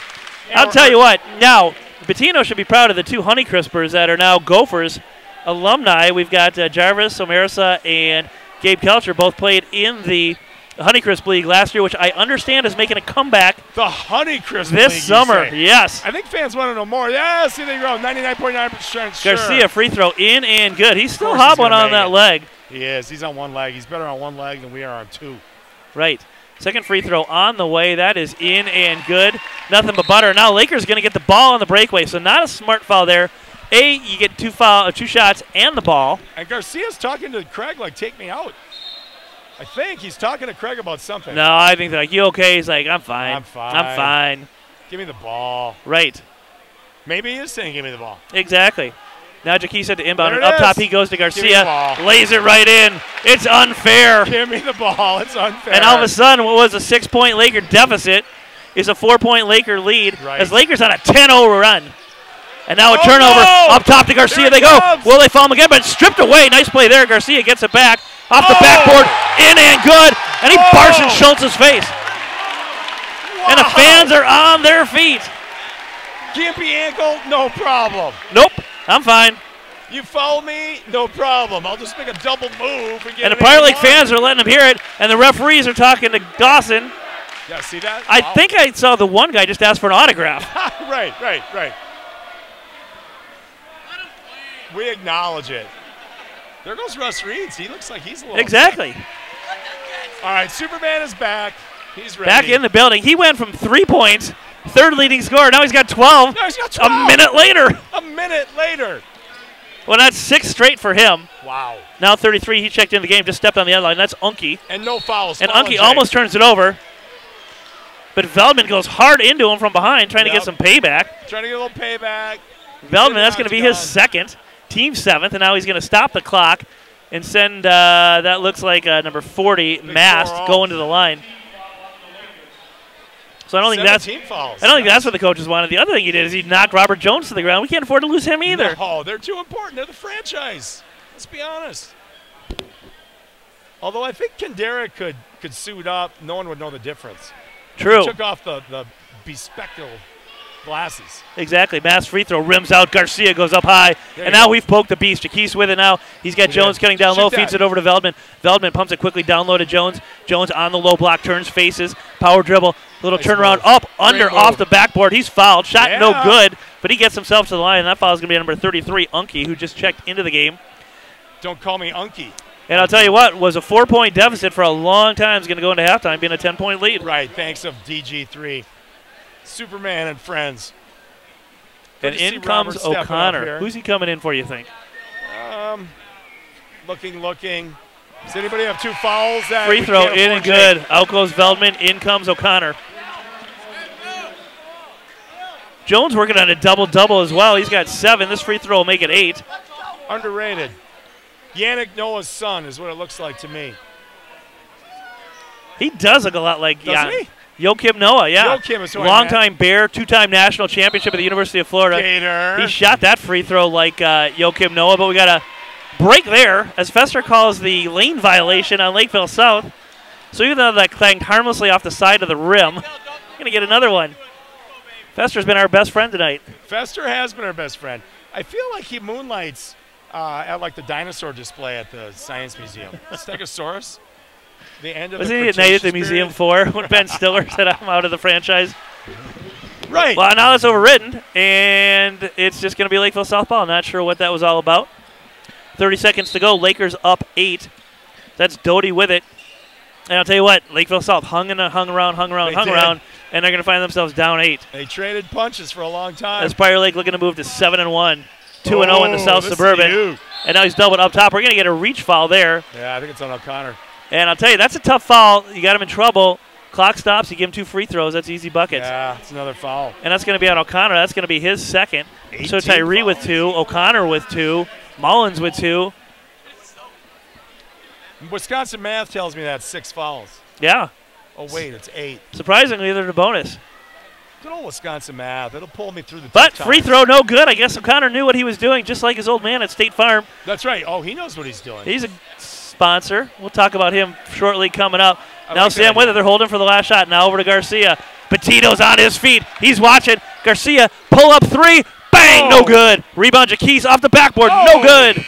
I'll tell you what. Now, Bettino should be proud of the 2 Honeycrispers that are now Gophers alumni. We've got Jarvis Omarisa and Gabe Kelcher both played in the Honeycrisp League last year, which I understand is making a comeback. The Honeycrisp this League, summer, yes. I think fans want to know more. Yeah, see, they go 99.9% sure. Garcia free throw in and good. He's still hobbling on that leg. He is. He's on one leg. He's better on one leg than we are on 2. Right. Second free throw on the way. That is in and good. Nothing but butter. Now Lakers going to get the ball on the breakaway, so not a smart foul there. You get 2 shots and the ball. And Garcia's talking to Craig like, take me out. I think he's talking to Craig about something. No, I think they're like, you okay? He's like, I'm fine. I'm fine. I'm fine. Give me the ball. Right. Maybe he is saying give me the ball. Exactly. Now Jaquise said to inbound. There And it up is. top he goes to Garcia. Give me the ball. Lays it right in. It's unfair. Give me the ball. It's unfair. And all of a sudden, what was a 6-point Laker deficit is a 4-point Laker lead. Right. As Lakers on a 10-0 run. And now a turnover no! up top to Garcia. They go. Will they foul him again? But it's stripped away. Nice play there. Garcia gets it back. Off the backboard. In and good. And he barks in Schultz's face. Wow. And the fans are on their feet. Gimpy ankle, no problem. Nope. I'm fine. You foul me, no problem. I'll just make a double move. And the Prior Lake fans are letting him hear it. And the referees are talking to Dawson. Yeah, see that? I think I saw the one guy just ask for an autograph. Right. We acknowledge it. There goes Russ Reeds. He looks like he's a little Exactly. upset. All right, Superman is back. He's ready. Back in the building. He went from 3 points, third leading scorer. Now he's got 12. No, he's got 12. A minute later. A minute later. Well, that's 6 straight for him. Wow. Now 33. He checked in the game, just stepped on the other line. That's Unke. And no fouls. And Unke almost turns it over. But Veldman goes hard into him from behind, trying to get some payback. Trying to get a little payback. Veldman, that's going to be his second. Team 7th, and now he's going to stop the clock and send, that looks like number 40, Mast, going to the line. So I don't think that's what the coaches wanted. The other thing he did is he knocked Robert Jones to the ground. We can't afford to lose him either. No, they're too important. They're the franchise. Let's be honest. Although I think Kendera could suit up. No one would know the difference. True. He took off the bespectacled glasses. Exactly. Mass free throw rims out. Garcia goes up high. And now we've poked the beast. Jaquise with it now. He's got Jones cutting down low. Feeds it over to Veldman. Veldman pumps it quickly down low to Jones. Jones on the low block. Turns, faces. Power dribble. Little turnaround. Up, under, off the backboard. He's fouled. Shot no good. But he gets himself to the line. And that foul is going to be number 33, Unke, who just checked into the game. Don't call me Unke. And I'll tell you what, was a 4-point deficit for a long time. Is going to go into halftime being a 10-point lead. Right. Thanks of DG3. Superman and friends. And in comes O'Connor. Who's he coming in for, you think? Looking. Does anybody have 2 fouls? Free throw in and good. Out goes Veldman. In comes O'Connor. Jones working on a double-double as well. He's got 7. This free throw will make it 8. Underrated. Yannick Noah's son is what it looks like to me. He does look a lot like Doesn't he? Joakim Noah, yeah. Joakim is longtime Bear, 2-time national championship at the University of Florida. Gator. He shot that free throw like Joakim Noah, but we got a break there as Fester calls the lane violation on Lakeville South. So even though that clanged harmlessly off the side of the rim, we're going to get another one. Fester's been our best friend tonight. Fester has been our best friend. I feel like he moonlights at like the dinosaur display at the Science Museum. Stegosaurus. The end of Wasn't he at night at the Museum 4 when Ben Stiller said I'm out of the franchise? Right. Well, now it's overwritten, and it's just going to be Lakeville South ball. Not sure what that was all about. 30 seconds to go. Lakers up 8. That's Doty with it. And I'll tell you what, Lakeville South hung around, and they're going to find themselves down 8. They traded punches for a long time. As Prior Lake looking to move to 7-1. 2-0 in the South Suburban. And now he's doubled up top. We're going to get a reach foul there. Yeah, I think it's on O'Connor. And I'll tell you, that's a tough foul. You got him in trouble. Clock stops. You give him 2 free throws. That's easy buckets. Yeah, it's another foul. And that's going to be on O'Connor. That's going to be his second. So Tyree with 2, O'Connor with 2, Mullins with 2. Wisconsin math tells me that's 6 fouls. Yeah. Oh, wait, it's 8. Surprisingly, they're the bonus. Good old Wisconsin math. It'll pull me through the But free throw, no good. I guess O'Connor knew what he was doing, just like his old man at State Farm. That's right. Oh, he knows what he's doing. He's a sponsor. We'll talk about him shortly coming up. Now Sam with it. They're holding for the last shot. Now over to Garcia. Petito's on his feet. He's watching. Garcia, pull up three. Bang, no good. Rebound Jaquise off the backboard, no good.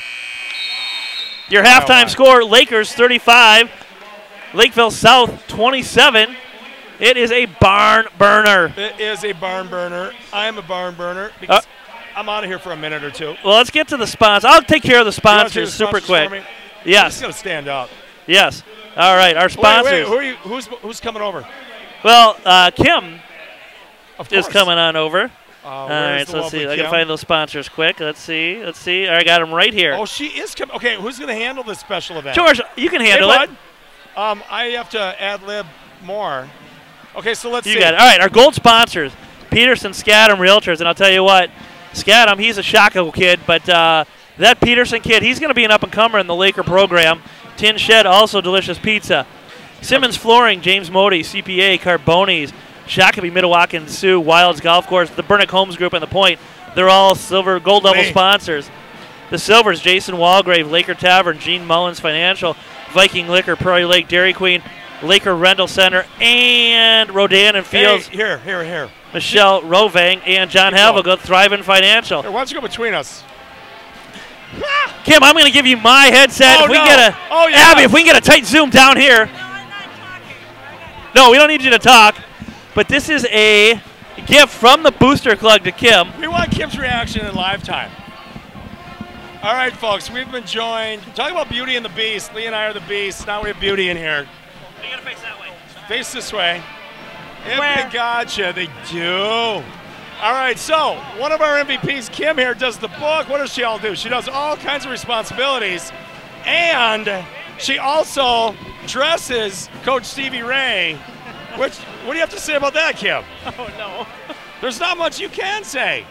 Your halftime score, Lakers 35, Lakeville South 27. It is a barn burner. It is a barn burner. I am a barn burner because I'm out of here for a minute or two. Well, let's get to the sponsors. I'll take care of the sponsors super quick. Yes. He's going to stand up. Yes. All right, our sponsors. Wait, who's coming over? Well, Kim is coming on over. All right, so let's see. I can find those sponsors quick. Let's see. I got them right here. Oh, she is coming. Okay, who's going to handle this special event? George, you can handle it. I have to ad-lib more. Okay, so let's see. You got it. All right, our gold sponsors, Peterson Scadam Realtors. And I'll tell you what, Scadam, he's a Shocko kid, but that Peterson kid, he's going to be an up-and-comer in the Laker program. Tin Shed, also delicious pizza. Simmons Flooring, James Modi, CPA, Carboni's, Shakopee, Mdewakan, Sioux, Wilds Golf Course, the Burnick Homes Group, and The Point. They're all silver, gold level sponsors. The Silvers, Jason Walgrave, Laker Tavern, Gene Mullins Financial, Viking Liquor, Prairie Lake Dairy Queen, Laker Rental Center, and Rodan and Fields. Hey, here. Michelle Rovang and John Havelgood, Thriving Financial. Here, why don't you go between us? Kim, I'm going to give you my headset. Oh, if we can get Abby, if we can get a tight zoom down here. No, we don't need you to talk. But this is a gift from the Booster Club to Kim. We want Kim's reaction in live time. All right, folks, we've been joined. Talking about Beauty and the Beast. Lee and I are the Beast. Now we have Beauty in here. You got to face that way. Face this way. If they gotcha, they do. All right, so one of our MVPs, Kim here, does the book. What does she all do? She does all kinds of responsibilities. And she also dresses Coach Stevie Ray. What do you have to say about that, Kim? Oh, no. There's not much you can say.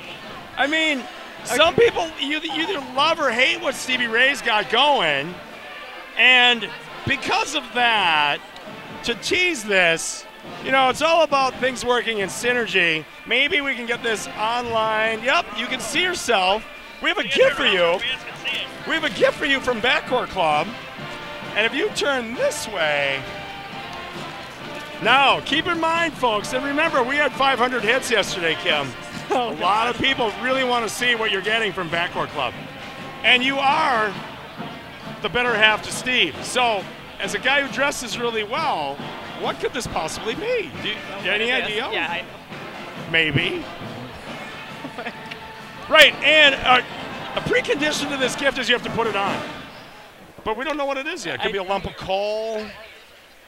I mean, some people either love or hate what Stevie Ray's got going. And because of that, to tease this, it's all about things working in synergy. Maybe we can get this online. Yep, you can see yourself. We have a gift for you. We have a gift for you from Backcourt Club. And if you turn this way... Now, keep in mind, folks, and remember, we had 500 hits yesterday, Kim. A lot of people really want to see what you're getting from Backcourt Club. And you are the better half to Steve. So, as a guy who dresses really well, what could this possibly be? Do you have any idea? Yeah, I know. Maybe. Right, and a precondition to this gift is you have to put it on. But we don't know what it is yet. It could be a lump of coal.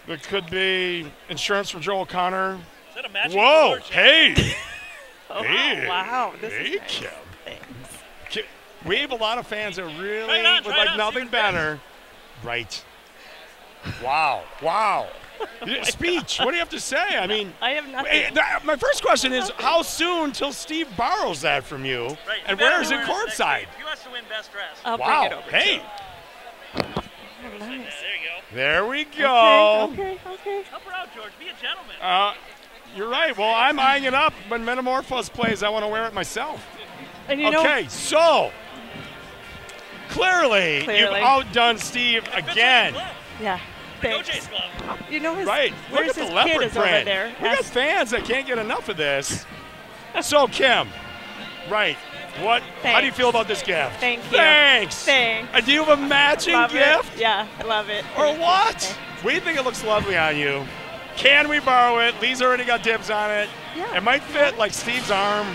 It could be insurance from Joe O'Connor. Is that a magic Whoa, hey. Oh, hey. wow. This hey, is nice. Kim. Thanks. We have a lot of fans that really would like nothing better. Right. Wow. Speech. What do you have to say? I mean, I have nothing. My first question is, how soon till Steve borrows that from you? Right. And where is it courtside? He wants to win best dress. I'll bring it over. Hey. Oh, nice. There you go. There we go. Okay. Help her out, George. Be a gentleman. You're right. Well, I'm eyeing it up. When Metamorphose plays, I want to wear it myself. And okay, so clearly you've outdone Steve again. Yeah. Thanks. OJ's glove. Right. Look at the leopard print. We got fans that can't get enough of this. So, Kim, right. How do you feel about this gift? Thank you. Thanks. Do you have a matching gift? Yeah, I love it. Or what? We think it looks lovely on you. Can we borrow it? Lee's already got dibs on it. Yeah. It might fit like Steve's arm.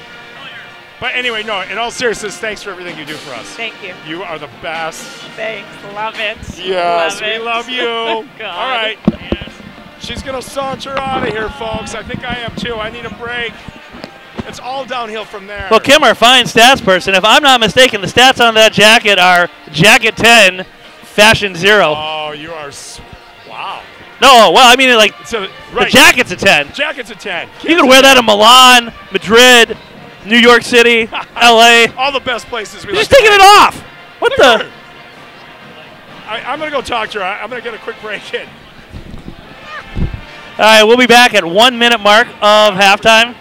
But anyway, no, in all seriousness, thanks for everything you do for us. Thank you. You are the best. Thanks. Love it. Yes, we love you. Oh, God. All right. Yes. She's going to saunter out of here, folks. I think I am too. I need a break. It's all downhill from there. Well, Kim, our fine stats person, if I'm not mistaken, the stats on that jacket are jacket 10, fashion 0. Oh, you are. Wow. No, well, I mean, like, right. The jacket's a 10. Jacket's a 10. You can wear that in Milan, Madrid, New York City, L.A. All the best places we You're like. just taking it off. What the? I'm going to go talk to her. I'm going to get a quick break in. All right, we'll be back at 1 minute mark of halftime.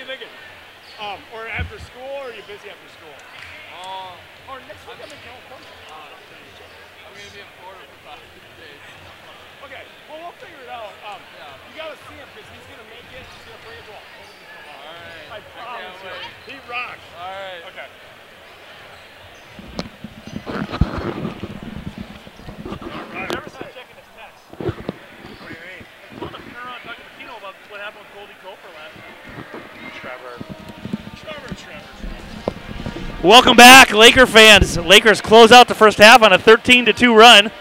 thinking? Or after school, or are you busy after school? Or next week I'm in California. I'm going to be in Florida for 5 days. Okay, well, we'll figure it out. You got to see him because he's going to make it. He's going to bring it to us. All right. I promise you. He rocks. All right. Okay. Never started checking his text. What do you mean? I told him to turn around and talk to Patino about what happened with Goldie Gopher last night. Trevor. Welcome back, Laker fans. Lakers close out the first half on a 13-2 run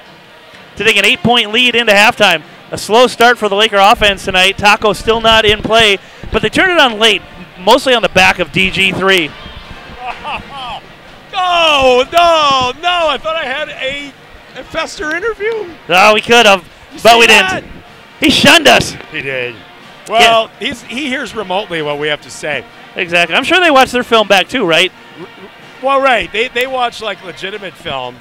to take an 8-point lead into halftime. A slow start for the Laker offense tonight. Taco still not in play, but they turned it on late, mostly on the back of DG3. No, I thought I had a Fester interview. Oh, we could have, but we didn't. He shunned us. He did. Well, he hears remotely what we have to say. Exactly. I'm sure they watched their film back too, right? Well, right. They watch like legitimate film.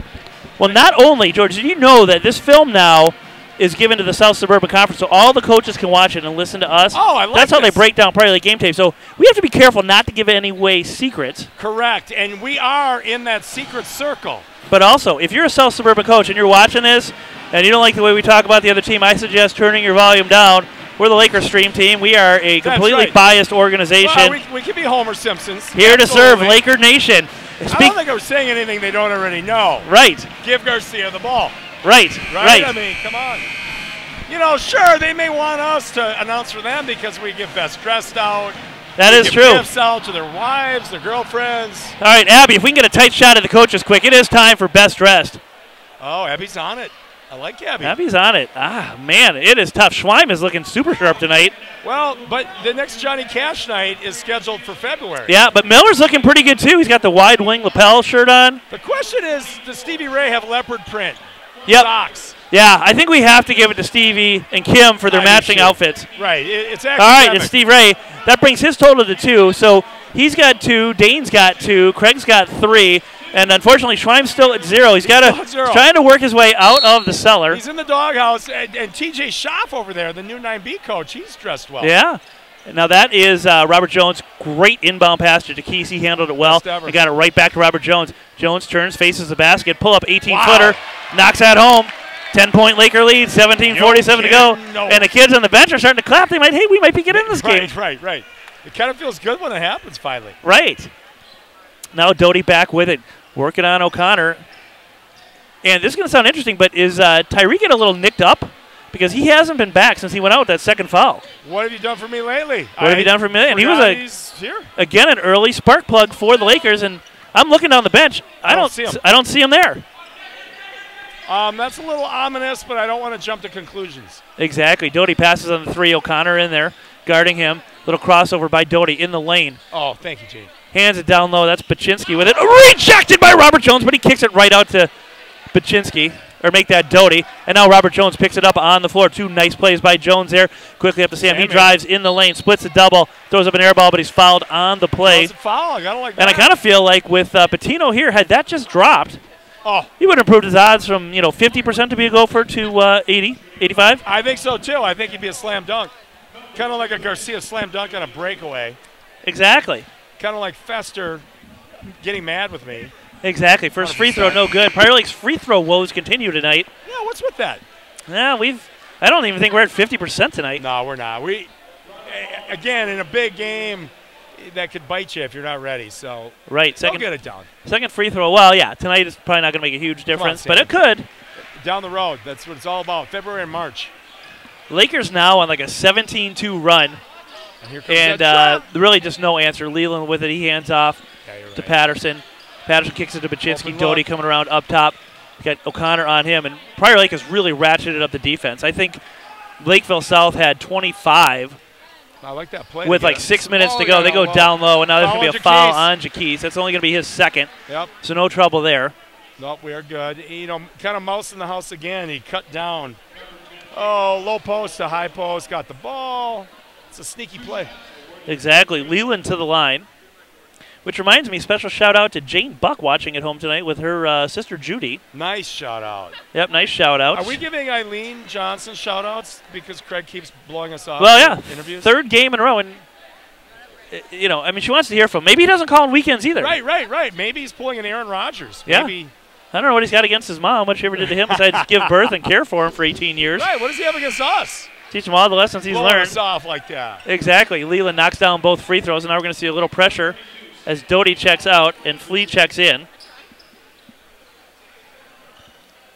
Well, not only, George, did you know that this film now is given to the South Suburban Conference, so all the coaches can watch it and listen to us? Oh, I like That's how this. they break down Prior League game tape. So we have to be careful not to give any away secrets. Correct. And we are in that secret circle. But also, if you're a South Suburban coach and you're watching this and you don't like the way we talk about the other team, I suggest turning your volume down. We're the Lakers stream team. We are a completely biased organization. Well, we can be Homer Simpsons. Here to serve Laker Nation. I don't think I'm saying anything they don't already know. Right. Give Garcia the ball. Right. I mean, come on. You know, sure, they may want us to announce for them because we give best dressed out. That is true. Gifts out to their wives, their girlfriends. All right, Abby, if we can get a tight shot of the coaches quick, it is time for best dressed. Oh, Abby's on it. I like Abby. Abby's on it. Ah, man, it is tough. Schweim is looking super sharp tonight. Well, but the next Johnny Cash night is scheduled for February. Yeah, but Miller's looking pretty good, too. He's got the wide wing lapel shirt on. The question is, does Stevie Ray have leopard print Yep. socks? Yeah, I think we have to give it to Stevie and Kim for their matching outfits. Right. It's academic. academic. All right, it's Steve Ray. That brings his total to 2. So he's got 2, Dane's got 2, Craig's got 3, and unfortunately Schweim's still at 0. He's trying to work his way out of the cellar. He's in the doghouse, and TJ Schaff over there, the new 9B coach, he's dressed well. Yeah. Now that is Robert Jones. Great inbound pass to Takis. He handled it well. He got it right back to Robert Jones. Jones turns, faces the basket, pull up 18-footer, knocks that home. 10-point Laker lead, 17:47 to go. And the kids on the bench are starting to clap. We might be getting in this game. Right. It kind of feels good when it happens finally. Right. Now Doty back with it, working on O'Connor. And this is going to sound interesting, but is Tyree getting a little nicked up? Because he hasn't been back since he went out with that second foul. What have you done for me lately? What have you done for me? And he was again an early spark plug for the Lakers. And I'm looking down the bench. I don't see him there. That's a little ominous, but I don't want to jump to conclusions. Exactly. Doty passes on the 3. O'Connor in there, guarding him. Little crossover by Doty in the lane. Oh, thank you, Gene. Hands it down low. That's Baczynski with it. Rejected by Robert Jones, but he kicks it right out to Baczynski. Or make that Doty. And now Robert Jones picks it up on the floor. 2 nice plays by Jones there. Quickly up to Sam. He drives in the lane, splits a double, throws up an air ball, but he's fouled on the play. That's a foul. I gotta like that. And I kind of feel like with Patino here, had that just dropped, he would have improved his odds from 50% to be a gopher to 80, 85. I think so too. I think he'd be a slam dunk. Kind of like a Garcia slam dunk on a breakaway. Exactly. Kind of like Fester getting mad with me. Exactly. First 100%. Free throw, no good. Prior League's free throw woes continue tonight. Yeah, what's with that? Yeah, I don't even think we're at 50% tonight. No, we're not. Again, in a big game, that could bite you if you're not ready. So right, don't get it down. Second free throw. Well, yeah, tonight is probably not going to make a huge difference, but it could. Down the road. That's what it's all about. February and March. Lakers now on like a 17-2 run. And really just no answer. Leland with it. He hands off to Patterson. Patterson kicks it to Baczynski. Doty coming around up top. Got O'Connor on him. And Prior Lake has really ratcheted up the defense. I think Lakeville South had 25. I like that play. With like 6 minutes to go. They go down low, and now there's going to be a foul on Jaquez. That's only going to be his second. Yep. So no trouble there. Nope, we are good. Kind of mouse in the house again. He cut down. Oh, low post to high post. Got the ball. It's a sneaky play. Exactly. Leland to the line. Which reminds me, special shout-out to Jane Buck watching at home tonight with her sister Judy. Nice shout-out. Yep, nice shout-out. Are we giving Eileen Johnson shout-outs because Craig keeps blowing us off? Well, yeah. Interviews? 3rd game in a row. And you know, I mean, she wants to hear from him. Maybe he doesn't call on weekends either. Right. Maybe he's pulling an Aaron Rodgers. Yeah. Maybe. I don't know what he's got against his mom, what she ever did to him besides give birth and care for him for 18 years. Right, what does he have against us? Teach him all the lessons he's Blowing learned. us off like that. Exactly. Leland knocks down both free throws, and now we're going to see a little pressure as Doty checks out and Flea checks in.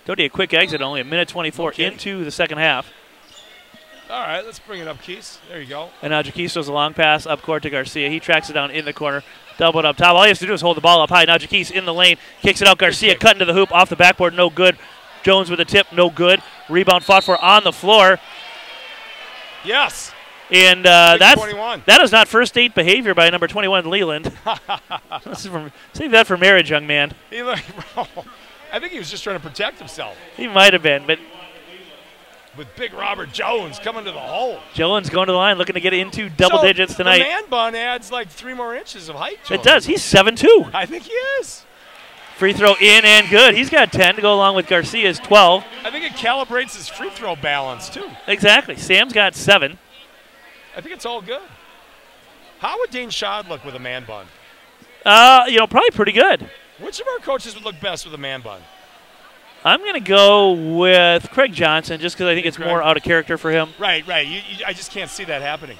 Doty a quick exit, only a minute 24 into the second half. All right, let's bring it up, Keese. There you go. And now Jaquise throws a long pass up court to Garcia. He tracks it down in the corner. Double it up top. All he has to do is hold the ball up high. Now Jaquise in the lane. Kicks it out. Garcia cut into the hoop off the backboard. No good. Jones with a tip. No good. Rebound fought for on the floor. Yes. And that is not first date behavior by number 21, Leland. Save that for marriage, young man. I think he was just trying to protect himself. He might have been, but with big Robert Jones coming to the hole. Jones going to the line, looking to get into double digits tonight. The man bun adds like 3 more inches of height to him. It does. He's 7'2". I think he is. Free throw in and good. He's got 10 to go along with Garcia's 12. I think it calibrates his free throw balance, too. Exactly. Sam's got 7. I think it's all good. How would Dane Schad look with a man bun? Probably pretty good. Which of our coaches would look best with a man bun? I'm going to go with Craig Johnson just because I think it's more out of character for him. Right. I just can't see that happening.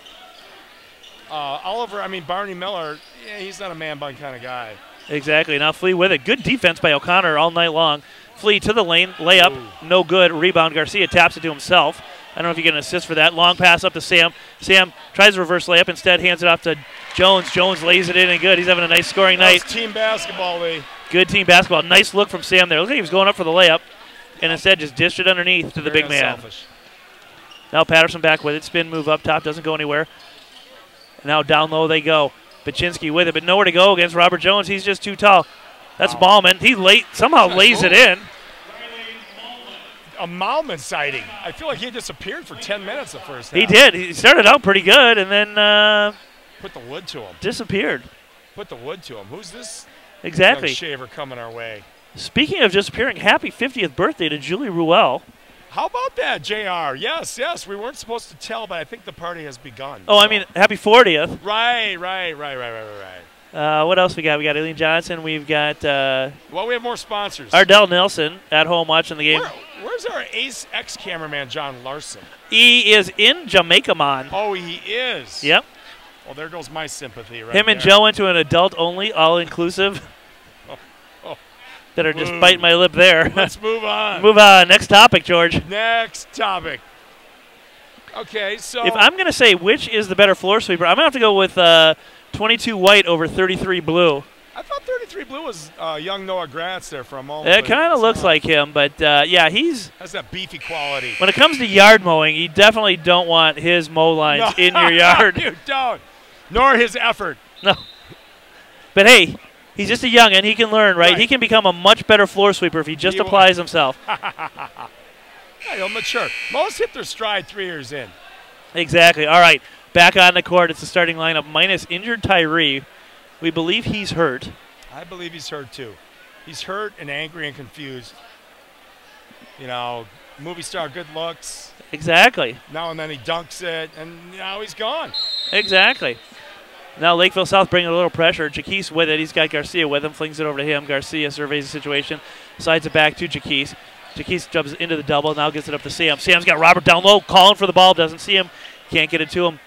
Barney Miller, he's not a man bun kind of guy. Exactly. Now Flea with it. Good defense by O'Connor all night long. Flea to the lane. Layup. Ooh. No good. Rebound. Garcia taps it to himself. I don't know if you get an assist for that. Long pass up to Sam. Sam tries a reverse layup. Instead, hands it off to Jones. Jones lays it in and good. He's having a nice scoring night. Team basketball, Lee. Good team basketball. Nice look from Sam there. Looks like he was going up for the layup. And instead just dished it underneath to the big man. Selfish. Now Patterson back with it. Spin move up top. Doesn't go anywhere. Now down low they go. Baczynski with it, but nowhere to go against Robert Jones. He's just too tall. That's Ballman. He somehow lays it in. A Malman sighting. I feel like he disappeared for 10 minutes the first half. He did. He started out pretty good and then put the wood to him. Disappeared. Put the wood to him. Who's this? Exactly. Young shaver coming our way. Speaking of disappearing, happy 50th birthday to Julie Ruel. How about that, JR? Yes. We weren't supposed to tell, but I think the party has begun. Oh, so. I mean, happy 40th. Right. What else we got? We got Eileen Johnson. We've got... we have more sponsors. Ardell Nelson at home watching the game. Where's our ace ex-cameraman, John Larson? He is in Jamaica, man. Oh, he is? Yep. Well, there goes my sympathy right Him and Joe went to an adult-only, all-inclusive. That are just biting my lip there. Let's move on. Move on. Next topic, George. Next topic. Okay, so... If I'm going to say which is the better floor sweeper, I'm going to have to go with 22 white over 33 blue. I thought 33 blue was young Noah Gratz there for a moment. It kind of looks like him, but he's... Has that beefy quality. When it comes to yard mowing, you definitely don't want his mow lines in your yard. You don't. Nor his effort. No. But hey... He's just a youngin'. He can learn, right? He can become a much better floor sweeper if he just applies himself. He'll mature. Most hit their stride 3 years in. Exactly. All right. Back on the court. It's the starting lineup minus injured Tyree. We believe he's hurt. I believe he's hurt, too. He's hurt and angry and confused. You know, movie star, good looks. Exactly. Now and then he dunks it, and now he's gone. Exactly. Now Lakeville South bringing a little pressure. Jaquise with it. He's got Garcia with him. Flings it over to him. Garcia surveys the situation. Sides it back to Jaquise. Jaquise jumps into the double. Now gets it up to Sam. Sam's got Robert down low. Calling for the ball. Doesn't see him. Can't get it to him.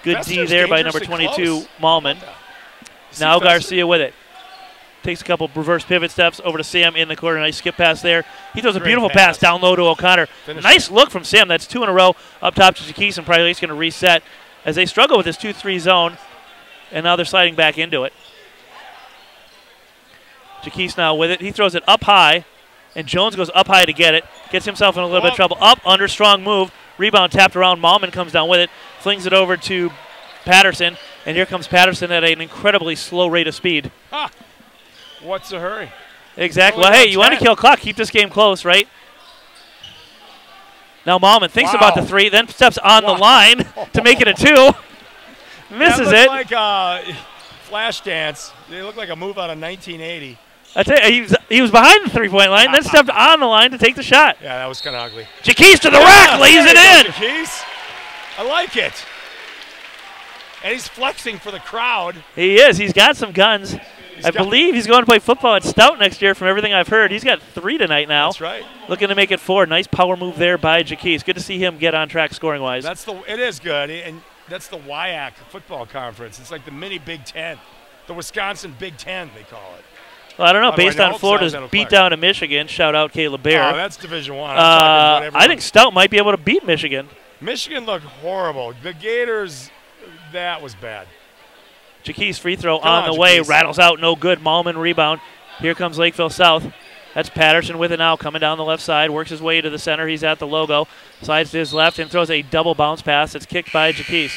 Good D there by number 22, Malman. Now Garcia with it. Takes a couple reverse pivot steps over to Sam in the corner. Nice skip pass there. He throws a beautiful pass down low to O'Connor. Nice look from Sam. That's 2 in a row. Up top to Jaquise, and probably going to reset as they struggle with this 2-3 zone. And now they're sliding back into it. Jaquise now with it. He throws it up high, and Jones goes up high to get it. Gets himself in a little bit of trouble. Up, under, strong move. Rebound tapped around. Malman comes down with it. Flings it over to Patterson. And here comes Patterson at an incredibly slow rate of speed. What's the hurry? Exactly. Well, hey, you want to kill clock. Keep this game close, right? Now Malman thinks about the 3, then steps on the line to make it a 2. Misses it. Like a flash dance. They look like a move out of 1980. I tell you, he was behind the 3-point line, then stepped on the line to take the shot. Yeah, that was kind of ugly. Jaquise to the rack, lays it in. Jaquise. I like it. And he's flexing for the crowd. He is. He's got some guns. I believe he's going to play football at Stout next year from everything I've heard. He's got 3 tonight now. That's right. Looking to make it 4. Nice power move there by Jaquise. Good to see him get on track scoring-wise. It is good, and that's the WIAC football conference. It's like the mini Big Ten, the Wisconsin Big Ten, they call it. Well, I don't know. Based on Florida's beat down to Michigan, shout out Caleb Bear. Oh, that's Division I. I think Stout might be able to beat Michigan. Michigan looked horrible. The Gators, that was bad. Jaquise free throw on the way, rattles out, no good. Malman rebound. Here comes Lakeville South. That's Patterson with it now, coming down the left side, works his way to the center. He's at the logo, slides to his left and throws a double bounce pass. It's kicked by Jaquise.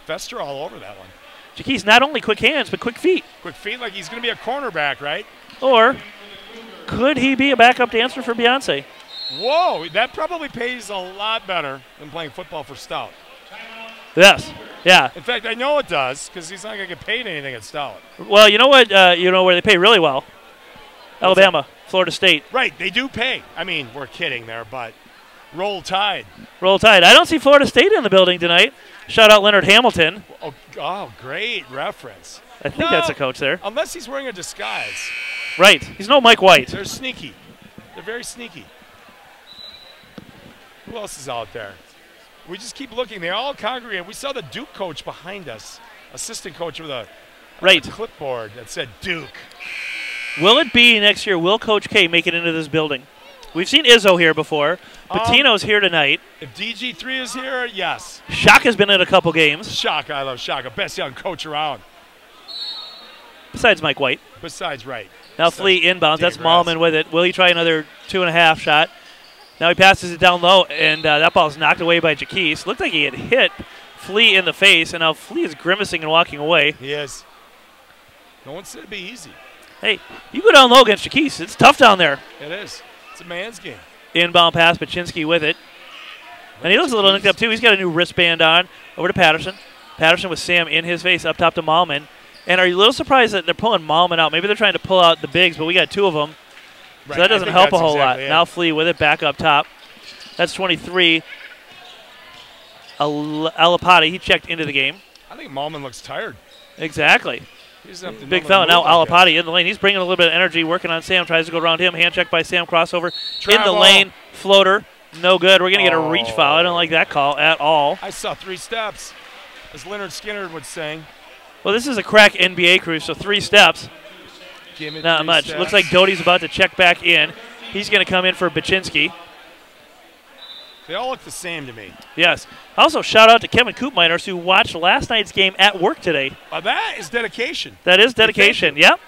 Fester all over that one. Jaquise not only quick hands, but quick feet. Quick feet like he's going to be a cornerback, right? Or could he be a backup dancer for Beyonce? Whoa, that probably pays a lot better than playing football for Stout. Yes. Yeah. In fact, I know it does because he's not going to get paid anything at Stout. Well, you know what? You know where they pay really well? Alabama, Florida State. Right, they do pay. I mean, we're kidding there, but roll Tide. Roll Tide. I don't see Florida State in the building tonight. Shout out Leonard Hamilton. Oh, great reference. I think that's a coach there. Unless he's wearing a disguise. Right. He's no Mike White. They're sneaky. They're very sneaky. Who else is out there? We just keep looking. They all congregate. We saw the Duke coach behind us, assistant coach with a clipboard that said Duke. Will it be next year? Will Coach K make it into this building? We've seen Izzo here before. Patino's here tonight. If DG3 is here, yes. Shaka's been in a couple games. Shaka, I love Shaka. Best young coach around. Besides Mike White. Besides, right. Now Flea inbounds. That's Malman with it. Will he try another 2.5 shot? Now he passes it down low, and that ball's knocked away by Jaquise. Looked like he had hit Flea in the face, and now Flea is grimacing and walking away. He is. No one said it'd be easy. Hey, you go down low against Jaquise. It's tough down there. It is. It's a man's game. Inbound pass, Baczynski with it. And he looks a little nicked up, too. He's got a new wristband on. Over to Patterson. Patterson with Sam in his face, up top to Malman. And are you a little surprised that they're pulling Malman out? Maybe they're trying to pull out the bigs, but we got 2 of them. Right. So that doesn't help a whole lot. Yeah. Now Flea with it back up top. That's 23. Alapati, he checked into the game. I think Malman looks tired. Exactly. Big fella. Now Alapati in the lane. He's bringing a little bit of energy, working on Sam. Tries to go around him. Hand check by Sam. Crossover in the lane. Floater. No good. We're going to get a reach foul. I don't like that call at all. I saw 3 steps, as Leonard Skinner would sing. Well, this is a crack NBA crew, so 3 steps. Not much. Steps. Looks like Doty's about to check back in. He's going to come in for Baczynski. They all look the same to me. Yes. Also, shout out to Kevin Koopmeiners, who watched last night's game at work today. That is dedication. That is dedication. Yep.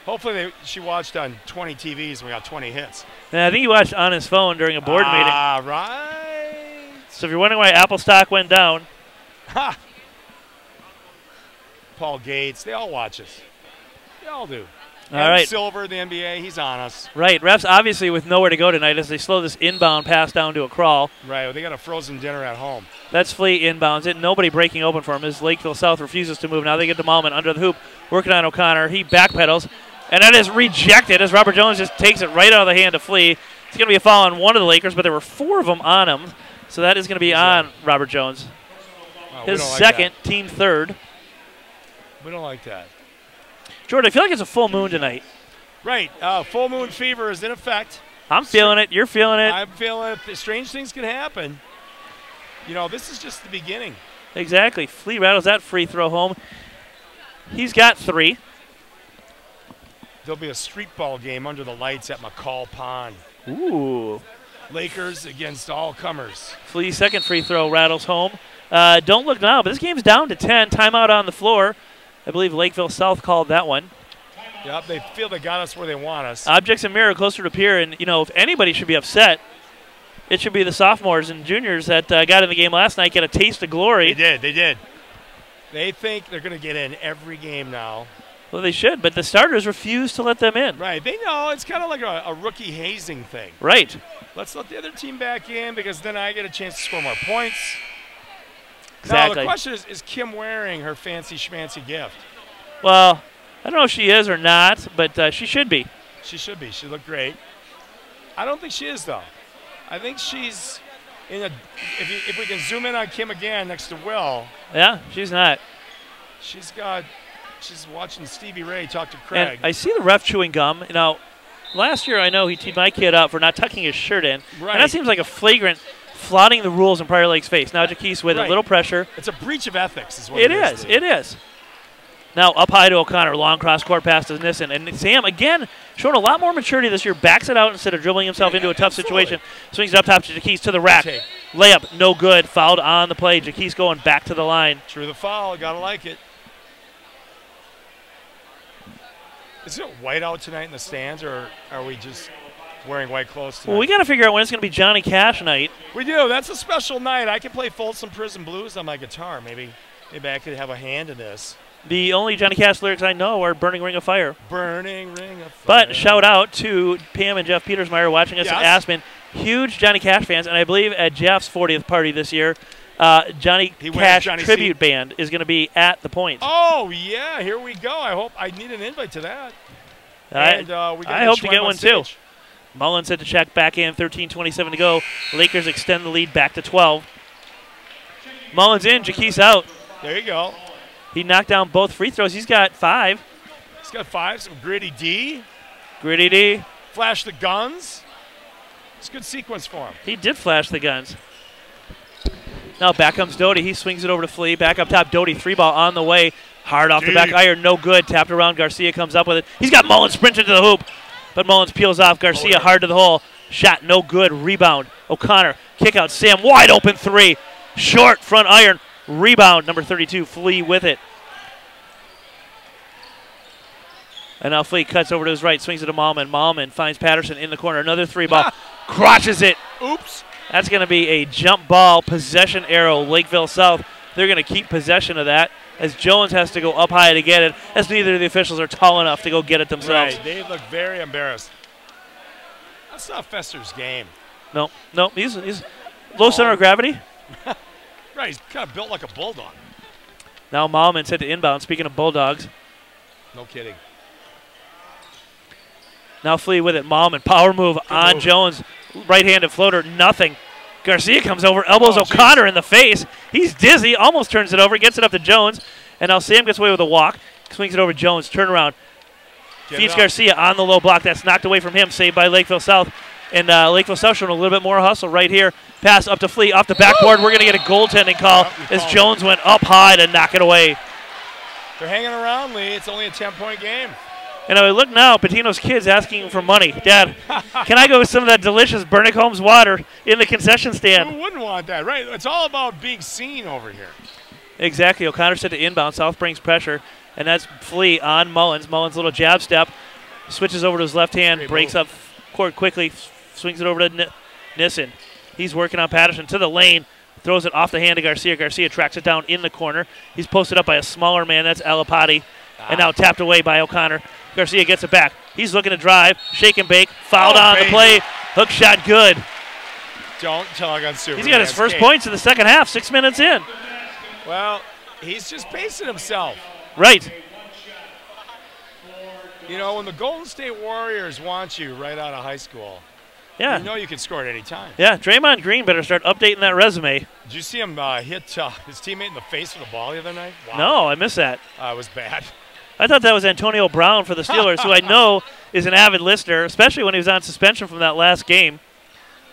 Hopefully she watched on 20 TVs and we got 20 hits. And I think he watched on his phone during a board meeting. Ah, right. So if you're wondering why Apple stock went down. Ha! Paul Gates, they all watch us. They all do. All right. Silver, the NBA, he's on us. Right. Refs obviously with nowhere to go tonight as they slow this inbound pass down to a crawl. Right. Well, they got a frozen dinner at home. That's Flea inbounds it. Nobody breaking open for him as Lakeville South refuses to move. Now they get to Malman under the hoop, working on O'Connor. He backpedals, and that is rejected as Robert Jones just takes it right out of the hand of Flea. It's going to be a foul on one of the Lakers, but there were 4 of them on him. So that is going to be on Robert Jones. His second, team third. We don't like that. Jordan, I feel like it's a full moon tonight. Right. Full moon fever is in effect. I'm feeling it. You're feeling it. I'm feeling it. Strange things can happen. You know, this is just the beginning. Exactly. Flea rattles that free throw home. He's got 3. There'll be a street ball game under the lights at McCall Pond. Ooh. Lakers against all comers. Flea's second free throw rattles home. Don't look now, but this game's down to 10. Timeout on the floor. I believe Lakeville South called that one. Yep, they feel they got us where they want us. Objects and mirror closer to pier, and, you know, if anybody should be upset, it should be the sophomores and juniors that got in the game last night, get a taste of glory. They did. They think they're going to get in every game now. Well, they should, but the starters refuse to let them in. Right. They know it's kind of like a rookie hazing thing. Right. Let's let the other team back in because then I get a chance to score more points. Exactly. Now, the question is Kim wearing her fancy schmancy gift? Well, I don't know if she is or not, but she should be. She should be. She looked great. I don't think she is, though. I think she's if we can zoom in on Kim again next to Will. Yeah, she's not. She's watching Stevie Ray talk to Craig. And I see the ref chewing gum. Now, last year I know he teed my kid up for not tucking his shirt in. Right. And that seems like a flagrant flaunting the rules in Prior Lake's face. Now Jaquise with a little pressure. It's a breach of ethics is what it is. It is. Now up high to O'Connor. Long cross-court pass to Nissen. And Sam, again, showing a lot more maturity this year. Backs it out instead of dribbling himself into a tough situation. Swings it up top to Jaquise to the rack. Okay. Layup, no good. Fouled on the play. Jaquise going back to the line. True the foul. Got to like it. Is it white out tonight in the stands, or are we just wearing white clothes tonight? Well, we got to figure out when it's going to be Johnny Cash night. We do. That's a special night. I can play Folsom Prison Blues on my guitar. Maybe I could have a hand in this. The only Johnny Cash lyrics I know are Burning Ring of Fire. Burning Ring of Fire. But shout out to Pam and Jeff Petersmeyer watching us at Aspen. Huge Johnny Cash fans, and I believe at Jeff's 40th party this year, Johnny Cash tribute band is going to be at the Point. Oh, yeah. Here we go. I need an invite to that. I hope to get one too. Mullins had to check back in, 13:27 to go. Lakers extend the lead back to 12. Mullins in, Jaquise out. There you go. He knocked down both free throws. He's got 5. He's got 5. Some gritty D. Gritty D. Flash the guns. It's a good sequence for him. He did flash the guns. Now back comes Doty. He swings it over to Flea. Back up top, Doty. 3-ball on the way. Hard off the back iron. No good. Tapped around. Garcia comes up with it. He's got Mullins sprinting to the hoop. But Mullins peels off. Garcia hard to the hole. Shot no good. Rebound. O'Connor. Kick out. Sam wide open 3. Short front iron. Rebound. Number 32. Flea with it. And now Flea cuts over to his right. Swings it to Malman. Malman finds Patterson in the corner. Another 3-ball. Crotches it. Oops. That's going to be a jump ball possession arrow. Lakeville South. They're going to keep possession of that as Jones has to go up high to get it, as neither of the officials are tall enough to go get it themselves. Right. They look very embarrassed. That's not Fester's game. No. He's low center of gravity. Right. He's kind of built like a bulldog. Now Malman set to inbound. Speaking of bulldogs. No kidding. Now Flea with it. Malman. Power move on Jones. Right-handed floater. Nothing. Garcia comes over, elbows O'Connor in the face. He's dizzy, almost turns it over, gets it up to Jones. And now Sam gets away with a walk, swings it over to Jones, turnaround. Feeds Garcia on the low block. That's knocked away from him, saved by Lakeville South. And Lakeville South showing a little bit more hustle right here. Pass up to Flea, off the backboard. We're going to get a goaltending call as Jones went up high to knock it away. They're hanging around, Lee. It's only a 10-point game. And I look now, Patino's kids asking for money. Dad, can I go with some of that delicious Burnick Holmes water in the concession stand? Who wouldn't want that, right? It's all about being seen over here. Exactly. O'Connor set to inbound. South brings pressure, and that's Flea on Mullins. Mullins' little jab step. Switches over to his left hand, breaks up court quickly, swings it over to Nissen. He's working on Patterson to the lane, throws it off the hand to Garcia. Garcia tracks it down in the corner. He's posted up by a smaller man. That's Alapati. And now tapped away by O'Connor. Garcia gets it back. He's looking to drive. Shake and bake. Fouled on the play. Hook shot good. Don't tug on Superman. He's got his first points in the second half, 6 minutes in. Well, he's just pacing himself. Right. You know, when the Golden State Warriors want you right out of high school, yeah, you know you can score at any time. Yeah, Draymond Green better start updating that resume. Did you see him hit his teammate in the face with a ball the other night? Wow. No, I missed that. It was bad. I thought that was Antonio Brown for the Steelers, who I know is an avid listener, especially when he was on suspension from that last game.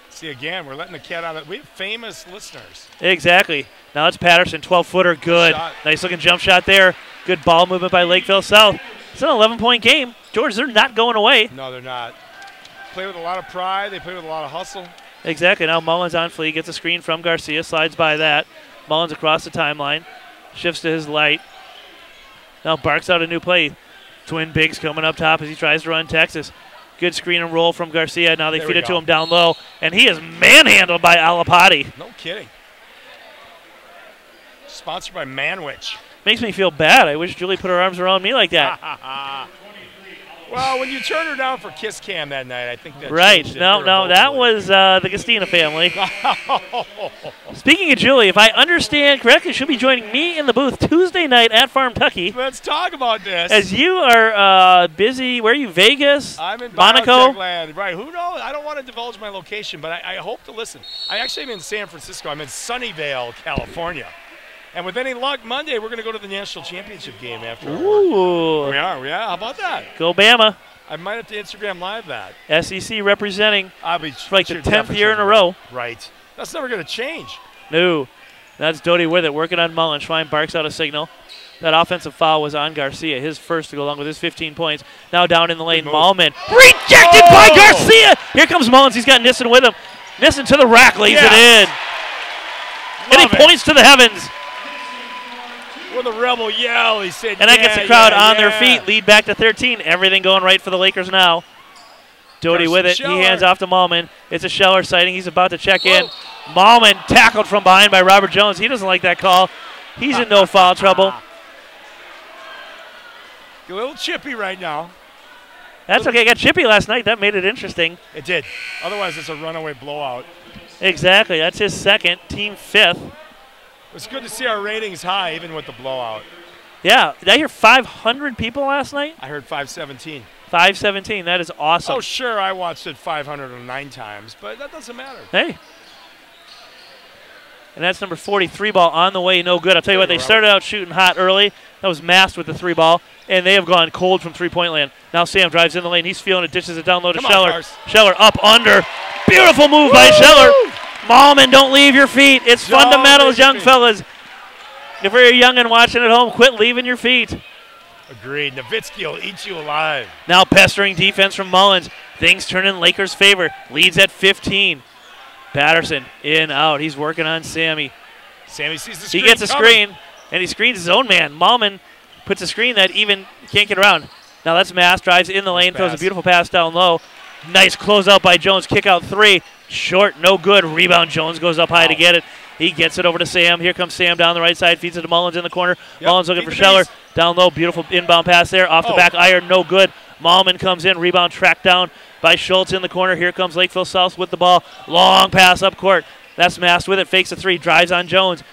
See, again, we're letting the cat out of it. We have famous listeners. Exactly. Now it's Patterson, 12-footer, good. Nice-looking jump shot there. Good ball movement by Lakeville South. It's an 11-point game. George, they're not going away. No, they're not. Play with a lot of pride. They play with a lot of hustle. Exactly. Now Mullins on Flea, gets a screen from Garcia, slides by that. Mullins across the timeline, shifts to his light. Now barks out a new play. Twin bigs coming up top as he tries to run Texas. Good screen and roll from Garcia. Now they feed it to him down low, and he is manhandled by Alapati. No kidding. Sponsored by Manwich. Makes me feel bad. I wish Julie put her arms around me like that. Well, when you turned her down for Kiss Cam that night, I think that Right. changed it No, that irrevocably. was the Gastina family. Speaking of Julie, if I understand correctly, she'll be joining me in the booth Tuesday night at Farm Tucky. Let's talk about this. As you are busy, where are you, Vegas? I'm in Monaco? biotech land. Right, who knows? I don't want to divulge my location, but I hope to listen. I actually am in San Francisco. I'm in Sunnyvale, California. And with any luck, Monday we're going to go to the national championship game after. Ooh. We are, yeah. How about that? Go Bama. I might have to Instagram Live that. SEC representing I'll be for like the 10th year in a row. Right. That's never going to change. No. That's Doty with it, working on Mullen. Schwein barks out a signal. That offensive foul was on Garcia, his first to go along with his 15 points. Now down in the lane, Malman. Rejected by Garcia! Here comes Mullins. He's got Nissen with him. Nissen to the rack, lays it in. And he points to the heavens. With a rebel yell, he said, and that gets the crowd on their feet. Lead back to 13. Everything going right for the Lakers now. Doty with it. He hands off to Malman. It's a Scheller sighting. He's about to check in. Malman tackled from behind by Robert Jones. He doesn't like that call. He's in no foul trouble. A little chippy right now. That's okay. Got chippy last night. That made it interesting. It did. Otherwise, it's a runaway blowout. Exactly. That's his second. Team fifth. It's good to see our ratings high, even with the blowout. Yeah. Did I hear 500 people last night? I heard 517. 517. That is awesome. Oh, sure, I watched it 509 times, but that doesn't matter. Hey. And that's number 43 ball on the way, no good. I'll tell you what, they started out shooting hot early. That was masked with the 3 ball, and they have gone cold from three-point land. Now Sam drives in the lane. He's feeling it, dishes it down low to Scheller. Scheller up under. Beautiful move by Scheller. Malman, don't leave your feet. It's fundamentals, young fellas. If you're young and watching at home, quit leaving your feet. Agreed. Nowitzki will eat you alive. Now pestering defense from Mullins. Things turn in Lakers' favor. Leads at 15. Patterson in, out. He's working on Sammy. Sammy sees the screen. He gets a screen, and he screens his own man. Malman puts a screen that even can't get around. Now that's Mass, drives in the lane, throws a beautiful pass down low. Nice closeout by Jones. Kick out 3. Short, no good. Rebound. Jones goes up high to get it. He gets it over to Sam. Here comes Sam down the right side. Feeds it to Mullins in the corner. Mullins looking for Scheller. Down low. Beautiful inbound pass there. Off the back iron. No good. Malman comes in. Rebound tracked down by Schultz in the corner. Here comes Lakeville South with the ball. Long pass up court. That's Mast with it. Fakes a 3. Drives on Jones.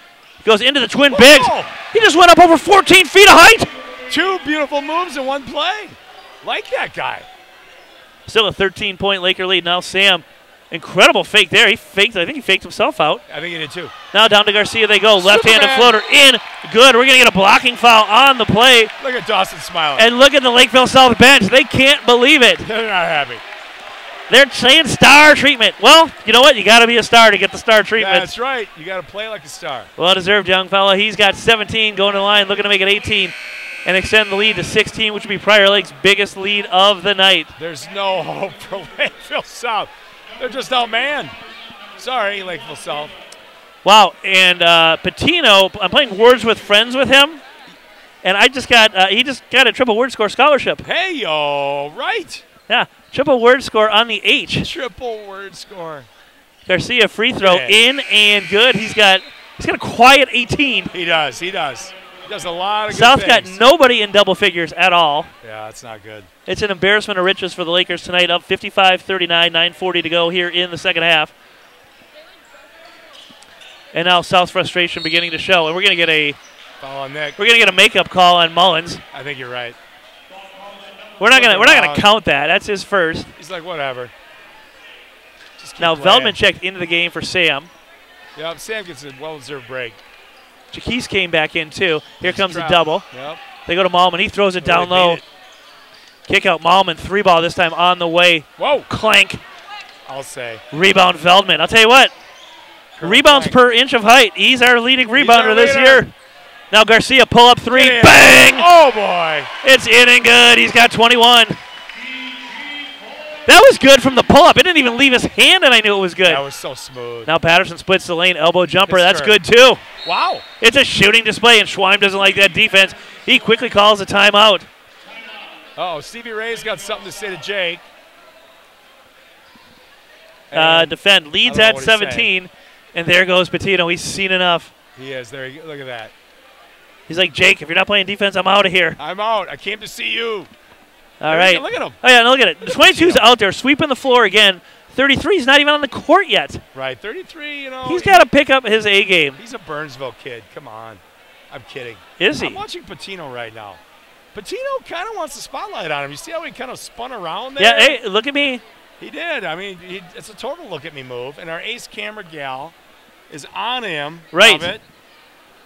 Goes into the twin bigs. He just went up over 14 feet of height. 2 beautiful moves in 1 play. Like that guy. Still a 13-point Laker lead. Now Sam. Incredible fake there. He faked. I think he faked himself out. I think he did too. Now down to Garcia they go. Left-handed floater in. Good. We're going to get a blocking foul on the play. Look at Dawson smiling. And look at the Lakeville South bench. They can't believe it. They're not happy. They're saying star treatment. Well, you know what? You got to be a star to get the star treatment. That's right. You got to play like a star. Well-deserved young fella. He's got 17 going to the line, looking to make it 18 and extend the lead to 16, which would be Prior Lake's biggest lead of the night. There's no hope for Lakeville South. They're just outmanned. Sorry, Lakeville South. Wow, and Patino, I'm playing Words with Friends with him, and I just got he just got a triple word score scholarship. Hey, yo, right. Yeah, triple word score on the H. Triple word score. Garcia free throw in and good. He's got a quiet 18. He does. He does a lot of good South things. got nobody in double figures at all. Yeah, that's not good. It's an embarrassment of riches for the Lakers tonight, up 55-39, 9:40 to go here in the second half. And now South's frustration beginning to show, and we're going to get a makeup call on Mullins. I think you're right. We're not going to count that. That's his first. He's like, whatever. Now Veldman checked into the game for Sam. Yep, Sam gets a well-deserved break. Jaquise came back in too. Here comes the double. Yep. They go to Malman. He throws it down low. Kick out Malman. 3 ball this time on the way. Whoa. Clank. I'll say. Rebound Veldman. I'll tell you what. Rebounds per inch of height. He's our leading rebounder this year. Now Garcia pull up 3. Bang! Oh, boy. It's in and good. He's got 21. That was good from the pull-up. It didn't even leave his hand, and I knew it was good. That was so smooth. Now Patterson splits the lane. Elbow jumper. That's good, too. Wow. It's a shooting display, and Schweim doesn't like that defense. He quickly calls a timeout. Uh-oh, Stevie Ray's got something to say to Jake. Defend. Leads at 17, and there goes Patino. He's seen enough. He is. There. Look at that. He's like, Jake, if you're not playing defense, I'm out of here. I'm out. I came to see you. All right. Look at him. Oh, yeah, no, look at it. 22's out there, sweeping the floor again. 33's not even on the court yet. Right, 33, you know. He's got to pick up his A game. He's a Burnsville kid. Come on. I'm kidding. Is he? I'm watching Patino right now. Patino kind of wants the spotlight on him. You see how he kind of spun around there? Yeah, hey, look at me. He did. I mean, it's a total look-at-me move. And our ace camera gal is on him. Right. Love it.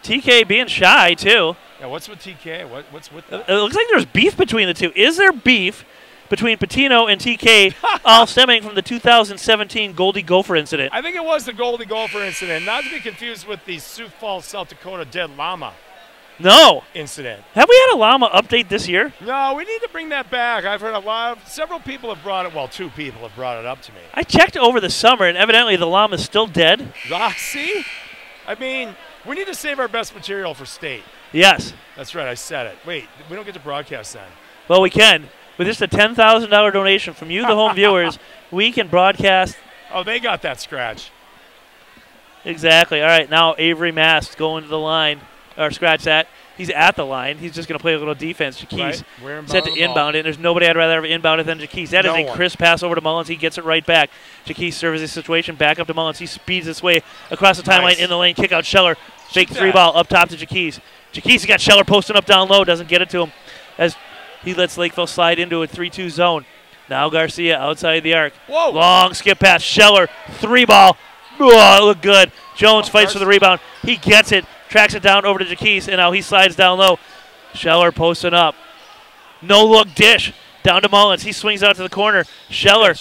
TK being shy, too. Yeah, what's with TK? What's with that? It looks like there's beef between the two. Is there beef between Patino and TK, all stemming from the 2017 Goldie Gopher incident? I think it was the Goldie Gopher incident, not to be confused with the Sioux Falls, South Dakota dead llama No. incident. Have we had a llama update this year? No, we need to bring that back. I've heard several people have brought it, well, 2 people have brought it up to me. I checked over the summer, and evidently the llama's still dead. See? I mean, we need to save our best material for state. Yes. That's right, I said it. Wait, we don't get to broadcast then. Well, we can. With just a $10,000 donation from you, the home viewers, we can broadcast. Oh, they got that scratch. Exactly. All right, now Avery Mast going to the line, or scratch that. He's at the line. He's just going to play a little defense. Jaquise set to inbound it. There's nobody I'd rather have inbound it than Jaquise. That is a crisp pass over to Mullins. He gets it right back. Jaquise serves his situation back up to Mullins. He speeds his way across the timeline in the lane. Kick out Scheller. Fake 3-ball up top to Jaquise. Jaquise has got Scheller posting up down low. Doesn't get it to him as he lets Lakeville slide into a 3-2 zone. Now Garcia outside the arc. Whoa. Long skip pass. Scheller. 3-ball. Oh, it looked good. Jones fights for the rebound. He gets it. Tracks it down over to Jaquise, and now he slides down low. Scheller posting up. No look dish. Down to Mullins. He swings out to the corner. Scheller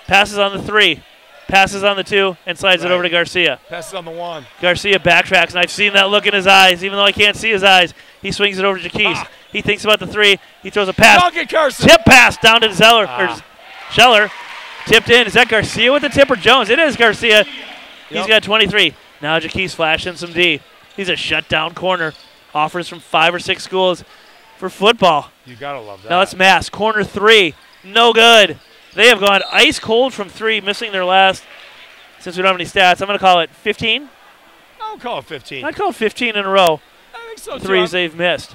passes on the 3, passes on the 2, and slides it over to Garcia. Passes on the 1. Garcia backtracks, and I've seen that look in his eyes, even though I can't see his eyes. He swings it over to Jaquise. He thinks about the 3. He throws a pass. Tip pass down to Zeller, or Scheller. Tipped in. Is that Garcia with the tip or Jones? It is Garcia. He's got 23. Now Jaquise flashing some D. He's a shutdown corner. Offers from 5 or 6 schools for football. You got to love that. Now it's Mass. Corner 3. No good. They have gone ice cold from 3, missing their last. Since we don't have any stats, I'm going to call it 15. I'll call it 15. I'd call it 15 in a row. I think so, too. 3s they've missed.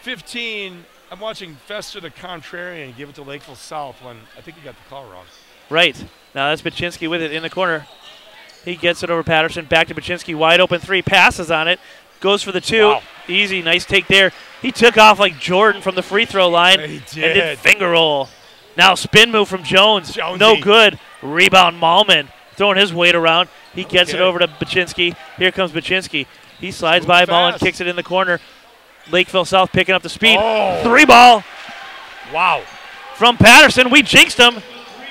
15. I'm watching Fester the Contrarian give it to Lakeville South when I think he got the call wrong. Right. Now that's Baczynski with it in the corner. He gets it over Patterson. Back to Baczynski. Wide open 3. Passes on it. Goes for the 2. Wow. Easy. Nice take there. He took off like Jordan from the free throw line. He did. And did finger roll. Now spin move from Jones. Jonesy. No good. Rebound Malman. Throwing his weight around. He gets it over to Baczynski. Here comes Baczynski. He slides by Mullen. Kicks it in the corner. Lakeville South picking up the speed. 3-ball. Wow. From Patterson. We jinxed him.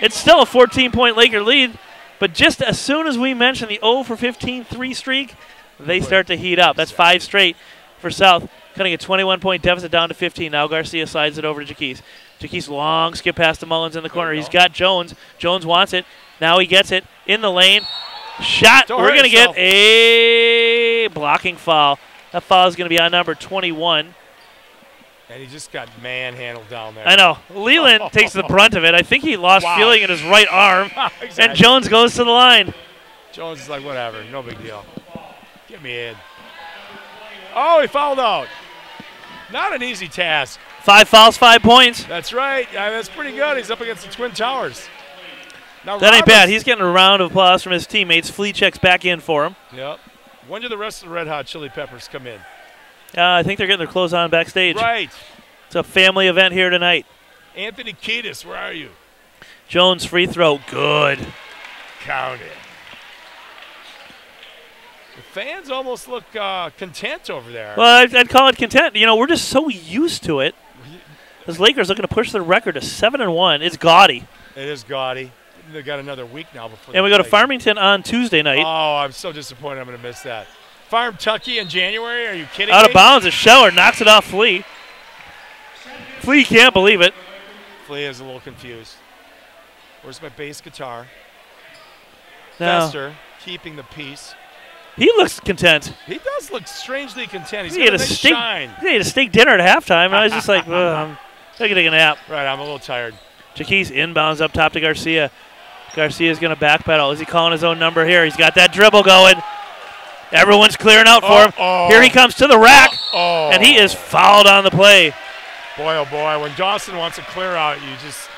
It's still a 14-point Laker lead. But just as soon as we mention the 0 for 15 3 streak, they start to heat up. That's 5 straight for South. Cutting a 21-point deficit down to 15. Now Garcia slides it over to Jaquise. Jaquise long skip past to Mullins in the corner. He's got Jones. Jones wants it. Now he gets it in the lane. Shot. We're going to get a blocking foul. That foul is going to be on number 21. And he just got manhandled down there. I know. Leland takes the brunt of it. I think he lost feeling in his right arm. Exactly. And Jones goes to the line. Jones is like, whatever, no big deal. Get me in. Oh, he fouled out. Not an easy task. 5 fouls, 5 points. That's right. That's pretty good. He's up against the Twin Towers. Now that ain't bad. He's getting a round of applause from his teammates. Flea checks back in for him. Yep. When do the rest of the Red Hot Chili Peppers come in? I think they're getting their clothes on backstage. Right. It's a family event here tonight. Anthony Kiedis, where are you? Jones free throw, good. Count it. The fans almost look content over there. Well, I'd call it content. You know, we're just so used to it. This Lakers looking to push their record to 7-1. It's gaudy. It is gaudy. They've got another week now before. And we go to Farmington on Tuesday night. Oh, I'm so disappointed. I'm going to miss that. Farm Tucky in January? Are you kidding me? Out of bounds. A Scheller knocks it off Flea. Flea can't believe it. Flea is a little confused. Where's my bass guitar? No. Fester keeping the peace. He looks content. He does look strangely content. He's he got ate a nice shine. He ate a steak dinner at halftime, and I was just like, I'm going to take a nap. Right, I'm a little tired. Jaquise inbounds up top to Garcia. Garcia's going to backpedal. Is he calling his own number here? He's got that dribble going. Everyone's clearing out for him. Here he comes to the rack, and he is fouled on the play. Boy, oh boy, when Dawson wants a clear out, you just...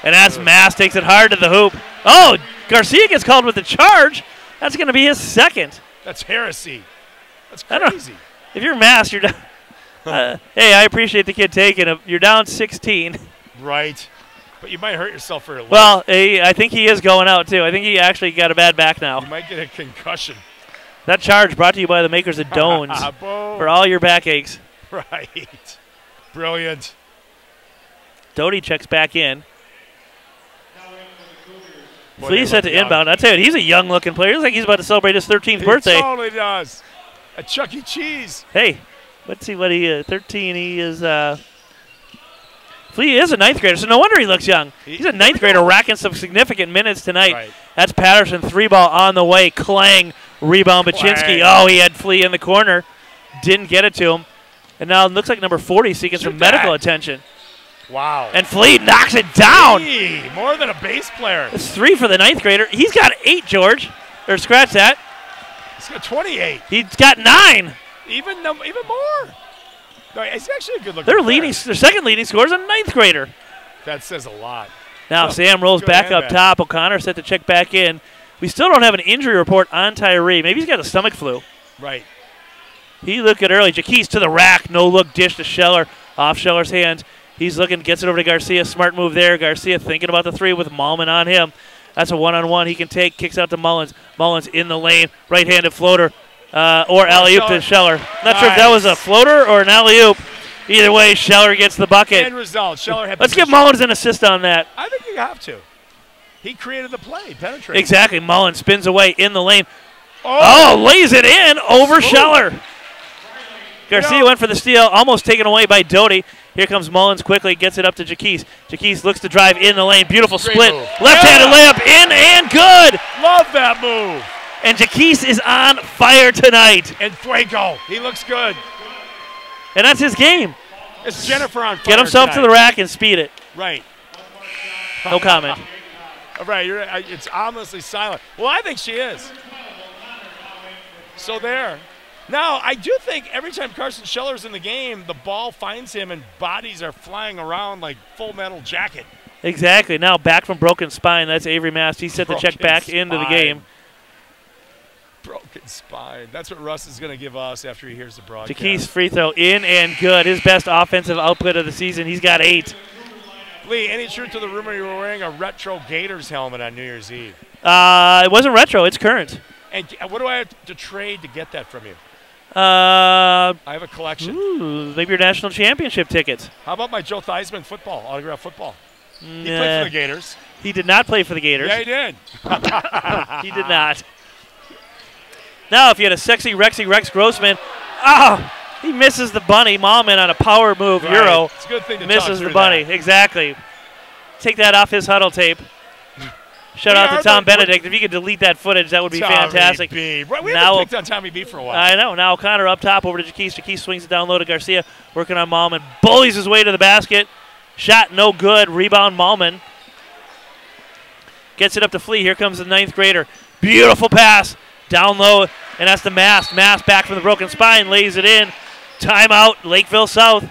And that's Mass takes it hard to the hoop. Oh, Garcia gets called with the charge. That's going to be his second. That's heresy. That's crazy. If you're Mass, you're down. Hey, I appreciate the kid taking him. You're down 16. Right. But you might hurt yourself for a little. Well, I think he is going out, too. I think he actually got a bad back now. You might get a concussion. That charge brought to you by the makers of Dones for all your backaches. Right. Brilliant. Doty checks back in. Boy, Flea's set to inbound. I tell you, he's a young-looking player. He looks like he's about to celebrate his 13th birthday. He totally does. A Chuck E. Cheese. Hey, let's see what he is. 13, he is... Flea is a ninth grader, so no wonder he looks young. He's a ninth grader racking some significant minutes tonight. Right. That's Patterson, 3-ball on the way. Clang, rebound, Baczynski. Oh, he had Flea in the corner. Didn't get it to him. And now it looks like number 40 seeking some medical attention. Wow. And Flea knocks it down. Hey, more than a base player. It's 3 for the ninth grader. He's got 8, George. Or scratch that. He's got 28. He's got 9. Even more. No, he's actually a good looking player. Their second leading scorer is a ninth grader. That says a lot. Now Sam rolls back up top. O'Connor set to check back in. We still don't have an injury report on Tyree. Maybe he's got a stomach flu. Right. He looked good early. Jaquise to the rack. No look dish to Scheller. Off Scheller's hands. He's looking, gets it over to Garcia. Smart move there. Garcia thinking about the 3 with Malman on him. That's a one-on-one he can take. Kicks out to Mullins. Mullins in the lane. Right-handed floater. Or alley-oop to Scheller. Not sure if that was a floater or an alley-oop. Either way, Scheller gets the bucket. End result. Scheller had Let's give Mullins an assist on that. I think you have to. He created the play. Penetrated. Exactly. Mullins spins away in the lane. Oh, lays it in over Scheller. Garcia went for the steal, almost taken away by Doty. Here comes Mullins quickly, gets it up to Jaquise. Jaquise looks to drive in the lane. Beautiful split. Left-handed layup in and good. Love that move. And Jaquise is on fire tonight. And Fuego. He looks good. And that's his game. It's Jennifer on fire. Get himself to the rack and speed it. Right. No comment. Right. It's ominously silent. Well, I think she is. So there. Now, I do think every time Carson Scheller's in the game, the ball finds him and bodies are flying around like Full Metal Jacket. Exactly. Now back from broken spine. That's Avery Mast. He's set to check back into the game. Broken spine. That's what Russ is going to give us after he hears the broadcast. Jaquise free throw in and good. His best offensive output of the season. He's got 8. Lee, any truth to the rumor you were wearing a retro Gators helmet on New Year's Eve? It wasn't retro. It's current. And what do I have to trade to get that from you? I have a collection. Ooh, maybe your national championship tickets. How about my Joe Theismann football, autographed football? He played for the Gators. He did not play for the Gators. Yeah, he did. He did not. Now, if you had a sexy Rex Grossman, he misses the bunny. Malman on a power move, right. Euro. It's a good thing to misses the bunny. That. Exactly. Take that off his huddle tape. Shout out to Tom Benedict. If you could delete that footage, that would be fantastic. We haven't picked on Tommy B for a while. I know. Now O'Connor up top over to Jaquise. Jaquise swings it down low to Garcia. Working on Malman. Bullies his way to the basket. Shot no good. Rebound Malman. Gets it up to Flea. Here comes the 9th grader. Beautiful pass. Down low. And that's the Mast. Mast back from the broken spine. Lays it in. Timeout. Lakeville South.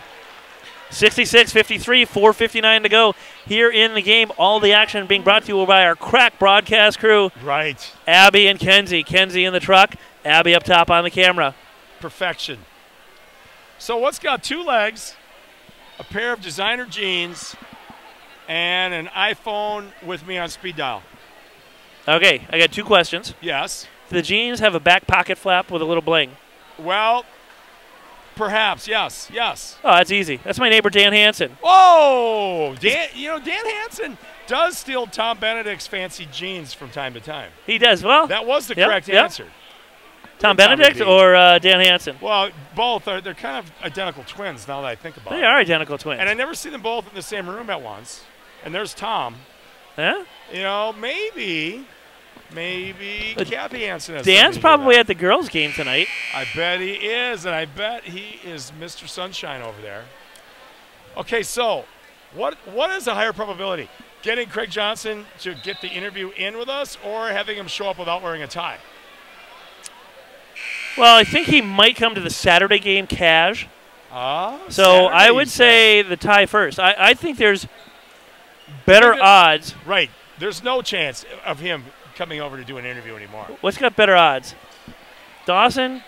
66-53, 4:59 to go here in the game. All the action being brought to you by our crack broadcast crew. Right. Abby and Kenzie. Kenzie in the truck. Abby up top on the camera. Perfection. So what's got 2 legs, a pair of designer jeans, and an iPhone with me on speed dial? Okay, I got 2 questions. Yes. Do the jeans have a back pocket flap with a little bling? Well, perhaps, yes. Oh, that's easy. That's my neighbor Dan Hansen. Oh, Dan Hansen does steal Tom Benedict's fancy jeans from time to time. He does. Well, that was the correct answer. Tom Benedict or Dan Hansen? Well, both they're kind of identical twins now that I think about it. They are identical twins. And I never see them both in the same room at once. And there's Tom. Yeah? You know, maybe Cappy Hansen has Dan's probably at the girls' game tonight. I bet he is, and I bet he is Mr. Sunshine over there. Okay, so what is a higher probability? Getting Craig Johnson to get the interview in with us or having him show up without wearing a tie? Well, I think he might come to the Saturday game cash. So Saturday, I would say the tie first. I think there's better odds. Right. There's no chance of him coming over to do an interview anymore. What's got better odds? Dawson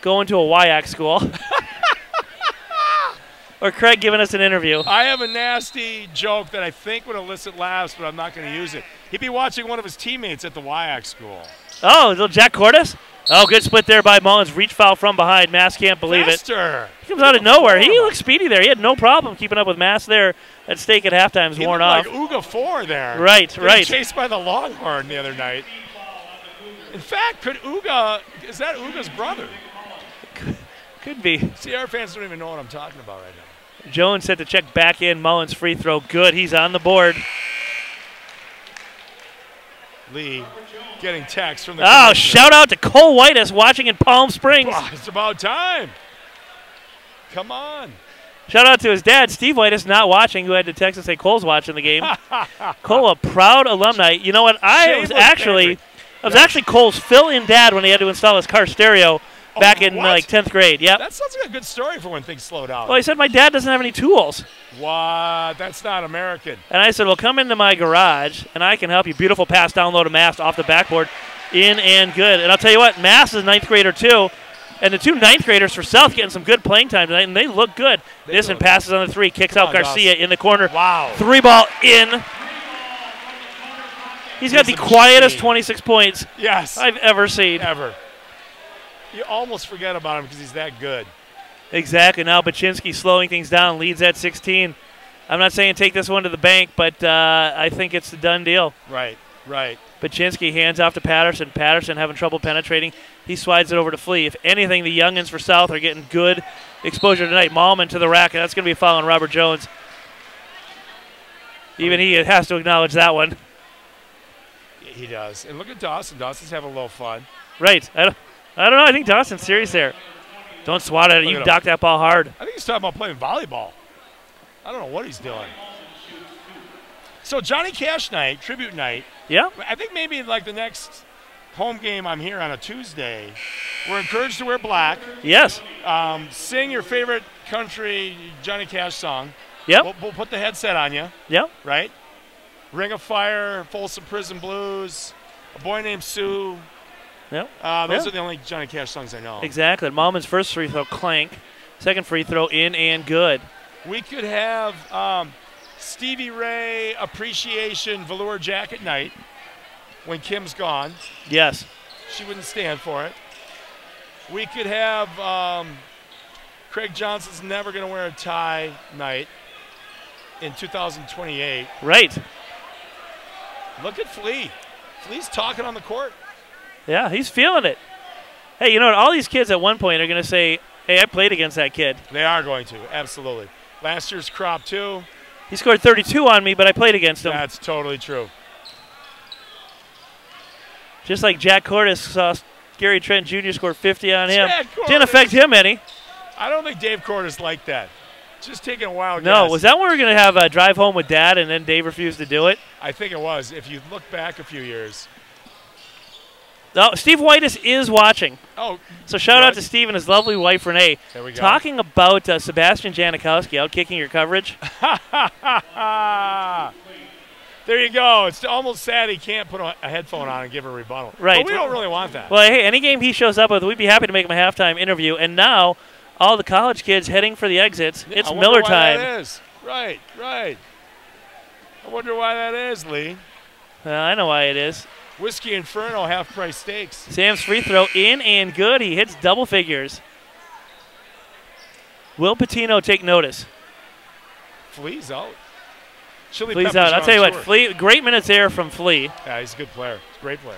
going to a WIAC school or Craig giving us an interview? I have a nasty joke that I think would elicit laughs, but I'm not going to use it. He'd be watching one of his teammates at the WIAC school. Oh, little Jack Cordes? Oh, good split there by Mullins. Reach foul from behind. Mass can't believe Fester. it. He comes out of nowhere. He looked speedy there. He had no problem keeping up with Mass there. That stake at halftime is worn off. Like Uga 4 there. Right, right. Chased by the Longhorn the other night. In fact, is that Uga's brother? Could be. CR fans don't even know what I'm talking about right now. Jones set to check back in. Mullins free throw. Good. He's on the board. Lee getting text from the commissioner. Shout out to Cole Whitus watching in Palm Springs. Oh, it's about time. Come on. Shout out to his dad, Steve Whitus, not watching, who had to text and say Cole's watching the game. Cole, a proud alumni. You know what? I was actually Cole's fill-in dad when he had to install his car stereo back in like 10th grade. Yep. That sounds like a good story for when things slow down. Well, he said my dad doesn't have any tools. What? That's not American. And I said, well, come into my garage, and I can help you. Beautiful pass down low to Mass off the backboard. In and good. And I'll tell you what, Mass is a 9th grader too. And the two 9th graders for South getting some good playing time tonight, and they look good. This and passes on the three. Kicks out Garcia in the corner. Wow. 3-ball in. He's got the quietest 26 points I've ever seen. Ever. You almost forget about him because he's that good. Exactly. Now Baczynski slowing things down, leads at 16. I'm not saying take this one to the bank, but I think it's a done deal. Right, right. Baczynski hands off to Patterson. Patterson having trouble penetrating. He slides it over to Flea. If anything, the youngins for South are getting good exposure tonight. Malman to the rack, and that's going to be a foul on Robert Jones. Even he has to acknowledge that one. He does. And look at Dawson. Dawson's having a little fun. Right. I don't know. I think Dawson's serious there. Don't swat at it. You dock that ball hard. I think he's talking about playing volleyball. I don't know what he's doing. So Johnny Cash night, tribute night. Yeah. I think maybe like the next home game I'm here on a Tuesday, we're encouraged to wear black. Yes. Sing your favorite country Johnny Cash song. Yep. We'll put the headset on you. Yep. Right? Ring of Fire, Folsom Prison Blues, A Boy Named Sue. Yep. Those are the only Johnny Cash songs I know. Exactly. Malman's first free throw, clank. Second free throw, in and good. We could have Stevie Ray Appreciation Velour Jacket night when Kim's gone. Yes. She wouldn't stand for it. We could have Craig Johnson's Never Gonna Wear a Tie night in 2028. Right. Look at Flea. Flea's talking on the court. Yeah, he's feeling it. Hey, you know what? All these kids at one point are going to say, hey, I played against that kid. They are going to, absolutely. Last year's crop, too. He scored 32 on me, but I played against him. That's totally true. Just like Jack Cordes saw Gary Trent Jr. score 50 on him. Didn't affect him any. I don't think Dave Cordes liked that. Just taking a wild No, guess. was that when we were going to have a drive home with Dad and then Dave refused to do it? I think it was. If you look back a few years. No, Steve Whitus is watching. Oh, so shout out to Steve and his lovely wife, Renee. There we go. Talking about Sebastian Janikowski out kicking your coverage. There you go. It's almost sad he can't put a headphone on and give a rebuttal. Right. But we don't really want that. Well, hey, any game he shows up with, we'd be happy to make him a halftime interview. And now, all the college kids heading for the exits. It's I Miller why time. That is. Right, right. I wonder why that is, Lee. I know why it is. Whiskey Inferno half-price steaks. Sam's free throw in and good. He hits double figures. Will Patino take notice? Flea's out. Chili Flea's Peppers out. I'll tell you what, tour. Flea, great minutes there from Flea. Yeah, he's a good player. He's a great player.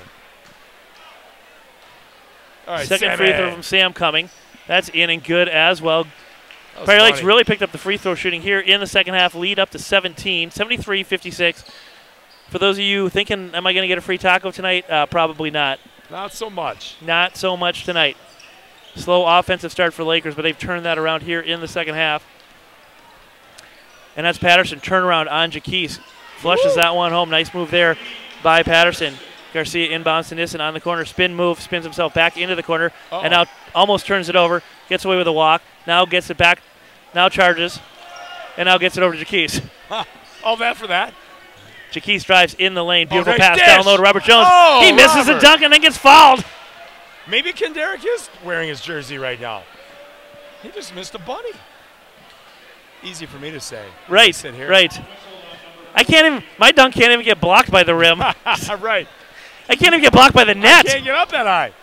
All right, Second free throw from Sam coming. That's in and good as well. Prairie Lakes really picked up the free throw shooting here in the second half, lead up to 17, 73-56. For those of you thinking, am I going to get a free taco tonight? Probably not. Not so much. Not so much tonight. Slow offensive start for Lakers, but they've turned that around here in the second half. And that's Patterson. Turnaround on Jaquise. Flushes that one home. Nice move there by Patterson. Garcia inbounds to Nissen on the corner. Spin move. Spins himself back into the corner. And now almost turns it over. Gets away with a walk. Now gets it back. Now charges. And now gets it over to Jaquise. All that for that. Jaquise drives in the lane. Beautiful nice pass dish. down low to Robert Jones. Oh, he misses Robert. a dunk and then gets fouled. Maybe Kenderick is wearing his jersey right now. He just missed a bunny. Easy for me to say. Right, Sit here. right. I can't even, my dunk can't even get blocked by the rim. Right. I can't even get blocked by the net. Can't get up that high.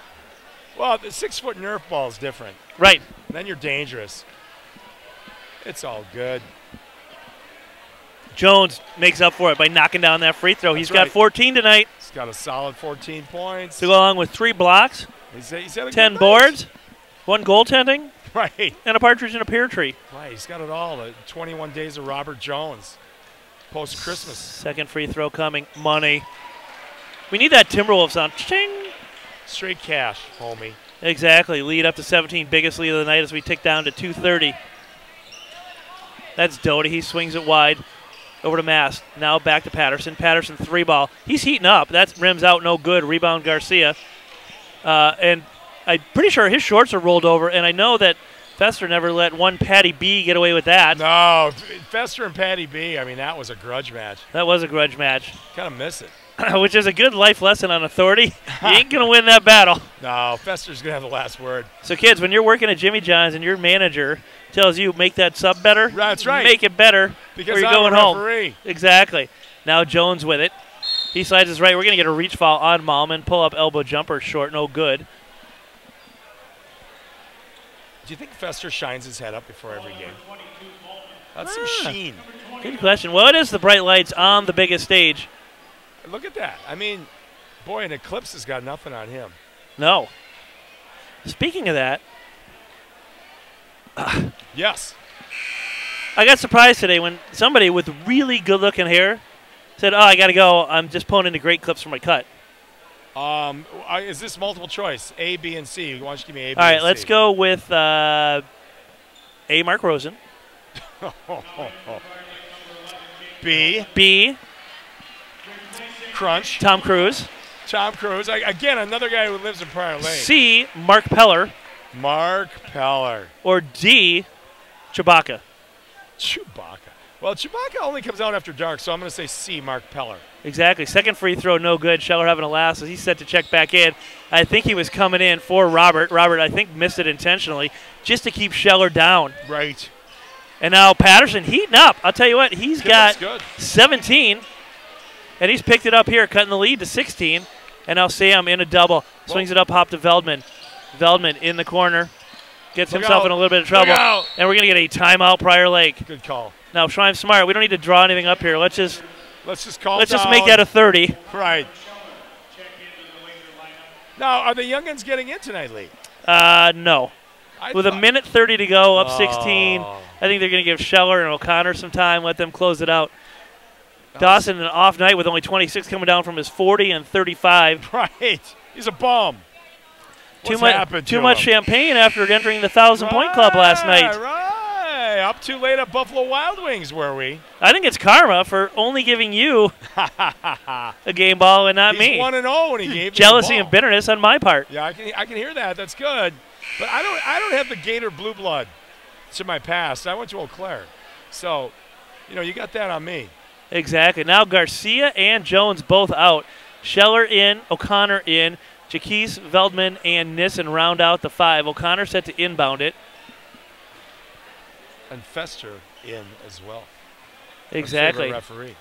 Well, the 6-foot Nerf ball is different. Right. Then you're dangerous. It's all good. Jones makes up for it by knocking down that free throw. He's got right. 14 tonight He's got a solid 14 points. to go along with 3 blocks, He's had a 10 good boards, 1 goaltending, night. Right. and a partridge in a pear tree. Right. He's got it all. The 21 days of Robert Jones post-Christmas. Second free throw coming. Money. We need that Timberwolves sound. Ching. Straight cash, homie. Exactly. Lead up to 17. Biggest lead of the night as we tick down to 2:30. That's Doty. He swings it wide. Over to Mast. Now back to Patterson. Patterson 3-ball. He's heating up. That rims out no good. Rebound Garcia. And I'm pretty sure his shorts are rolled over. And I know that Fester never let one Patty B get away with that. No, Fester and Patty B, I mean, that was a grudge match. That was a grudge match. Kind of miss it. Which is a good life lesson on authority. You ain't going to win that battle. No, Fester's going to have the last word. So, kids, when you're working at Jimmy John's and your manager tells you make that sub better, That's right. make it better, Because or you're I'm going a home. referee. Exactly. Now Jones with it. He slides his right. We're going to get a reach foul on Malman. Pull up elbow jumper short. No good. Do you think Fester shines his head up before every game? That's some sheen. Good question. Well, it is the bright lights on the biggest stage. Look at that. I mean, boy, an Eclipse has got nothing on him. No. Speaking of that, Yes. I got surprised today when somebody with really good-looking hair said, I got to go. I'm just pulling into great clips for my cut. Is this multiple choice? A, B, and C. Why don't you give me A, B, All right, and let's C? go with A, Mark Rosen. B, B, Crunch. Tom Cruise. Tom Cruise. Again, another guy who lives in Prior Lane. C, Mark Peller. Mark Peller. Or D, Chewbacca. Chewbacca. Well, Chewbacca only comes out after dark, so I'm going to say C, Mark Peller. Exactly. Second free throw, no good. Scheller having a last as he's set to check back in. I think he was coming in for Robert. Robert, I think, missed it intentionally just to keep Scheller down. Right. And now Patterson heating up. I'll tell you what, he's got good. 17, and he's picked it up here, cutting the lead to 16. And now Sam in a double. Swings it up, hop to Veldman. Veldman in the corner. Gets himself in a little bit of trouble. And we're going to get a timeout, Prior Lake. Good call. Now, Shrine Smart, we don't need to draw anything up here. Let's just make that a 30. Right. Now, are the youngins getting in tonight, Lee? No. With a minute 30 to go, up 16, I think they're going to give Scheller and O'Connor some time, let them close it out. Dawson, an off night with only 26 coming down from his 40 and 35. Right. He's a bum. Too much champagne after entering the 1,000-point club last night. Right. Up too late at Buffalo Wild Wings, were we? I think it's karma for only giving you a game ball and not me. He's 1-0 when he gave Jealousy me the and bitterness on my part. Yeah, I can hear that. That's good. But I don't have the Gator blue blood to my past. I went to Eau Claire. So, you got that on me. Exactly. Now Garcia and Jones both out. Scheller in, O'Connor in. Jaquise, Veldman, and Nissen round out the 5. O'Connor set to inbound it. And Fester in as well. Exactly. Referee.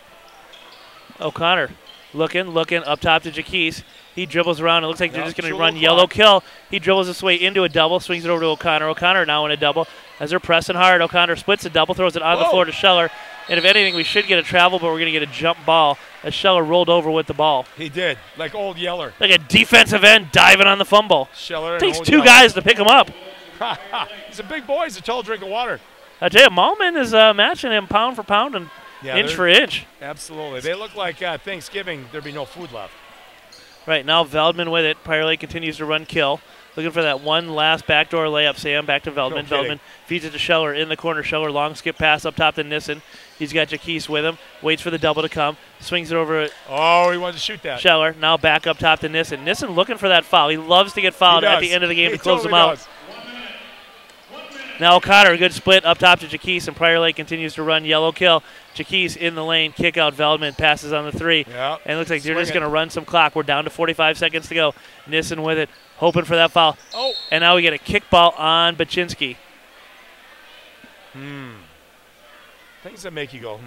O'Connor looking up top to Jaquise. He dribbles around. It looks like they're just going to run yellow kill. He dribbles his way into a double, swings it over to O'Connor. O'Connor now in a double. As they're pressing hard, O'Connor splits a double, throws it on the floor to Scheller. And if anything, we should get a travel, but we're going to get a jump ball as Scheller rolled over with the ball. He did, like old Yeller. Like a defensive end diving on the fumble. Scheller takes 2 guys to pick him up. He's a big boy. He's a tall drink of water. I tell you, Malman is matching him pound for pound and inch for inch. Absolutely. They look like Thanksgiving, there'd be no food left. Right, now Veldman with it. Prior Lake continues to run kill. Looking for that one last backdoor layup. Sam back to Veldman. Veldman feeds it to Scheller in the corner. Scheller long skip pass up top to Nissen. He's got Jaquise with him. Waits for the double to come. Swings it over. Oh, he wanted to shoot that. Scheller now back up top to Nissen. Nissen looking for that foul. He loves to get fouled at the end of the game to close him out. Now O'Connor, a good split up top to Jaquise, and Prior Lake continues to run yellow kill. Jaquise in the lane, kick out. Veldman passes on the 3. Yep. And it looks like they're just going to run some clock. We're down to 45 seconds to go. Nissen with it, hoping for that foul. Oh. And now we get a kickball on Baczynski. Things that make you go,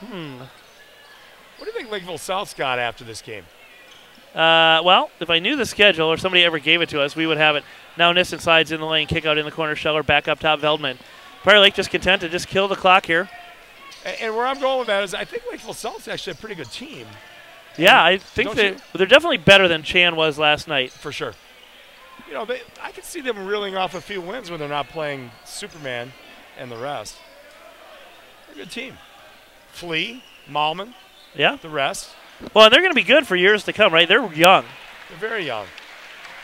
What do you think Lakeville South's got after this game? Well, if I knew the schedule or somebody ever gave it to us, we would have it. Now Nissen slides in the lane, kick out in the corner, Scheller back up top, Veldman. Prior Lake just content to just kill the clock here. And where I'm going with that is I think Lakeville South's actually a pretty good team. Yeah, I think they're definitely better than Chan was last night. For sure. You know, I can see them reeling off a few wins when they're not playing Superman and the rest. They're a good team. Flea, Malman, the rest. Well, and they're going to be good for years to come, right? They're young. They're very young.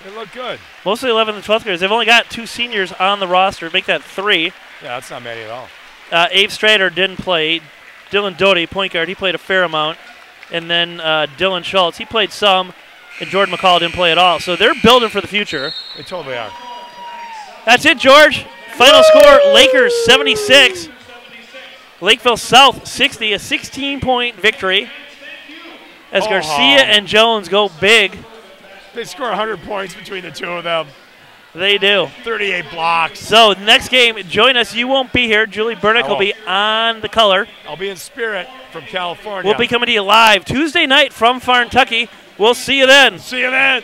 They look good. Most of the 11th and 12th graders, they've only got 2 seniors on the roster. Make that 3. Yeah, that's not many at all. Abe Strader didn't play. Dylan Doty, point guard, he played a fair amount. And then Dylan Schultz, he played some. And Jordan McCall didn't play at all. So they're building for the future. They totally are. That's it, George. Final score, Lakers 76. Lakeville South 60, a 16-point victory. As Garcia and Jones go big. They score 100 points between the two of them. They do. 38 blocks. So next game, join us. You won't be here. Julie Burnick will be on the color. I'll be in spirit from California. We'll be coming to you live Tuesday night from Farntucky. We'll see you then. See you then.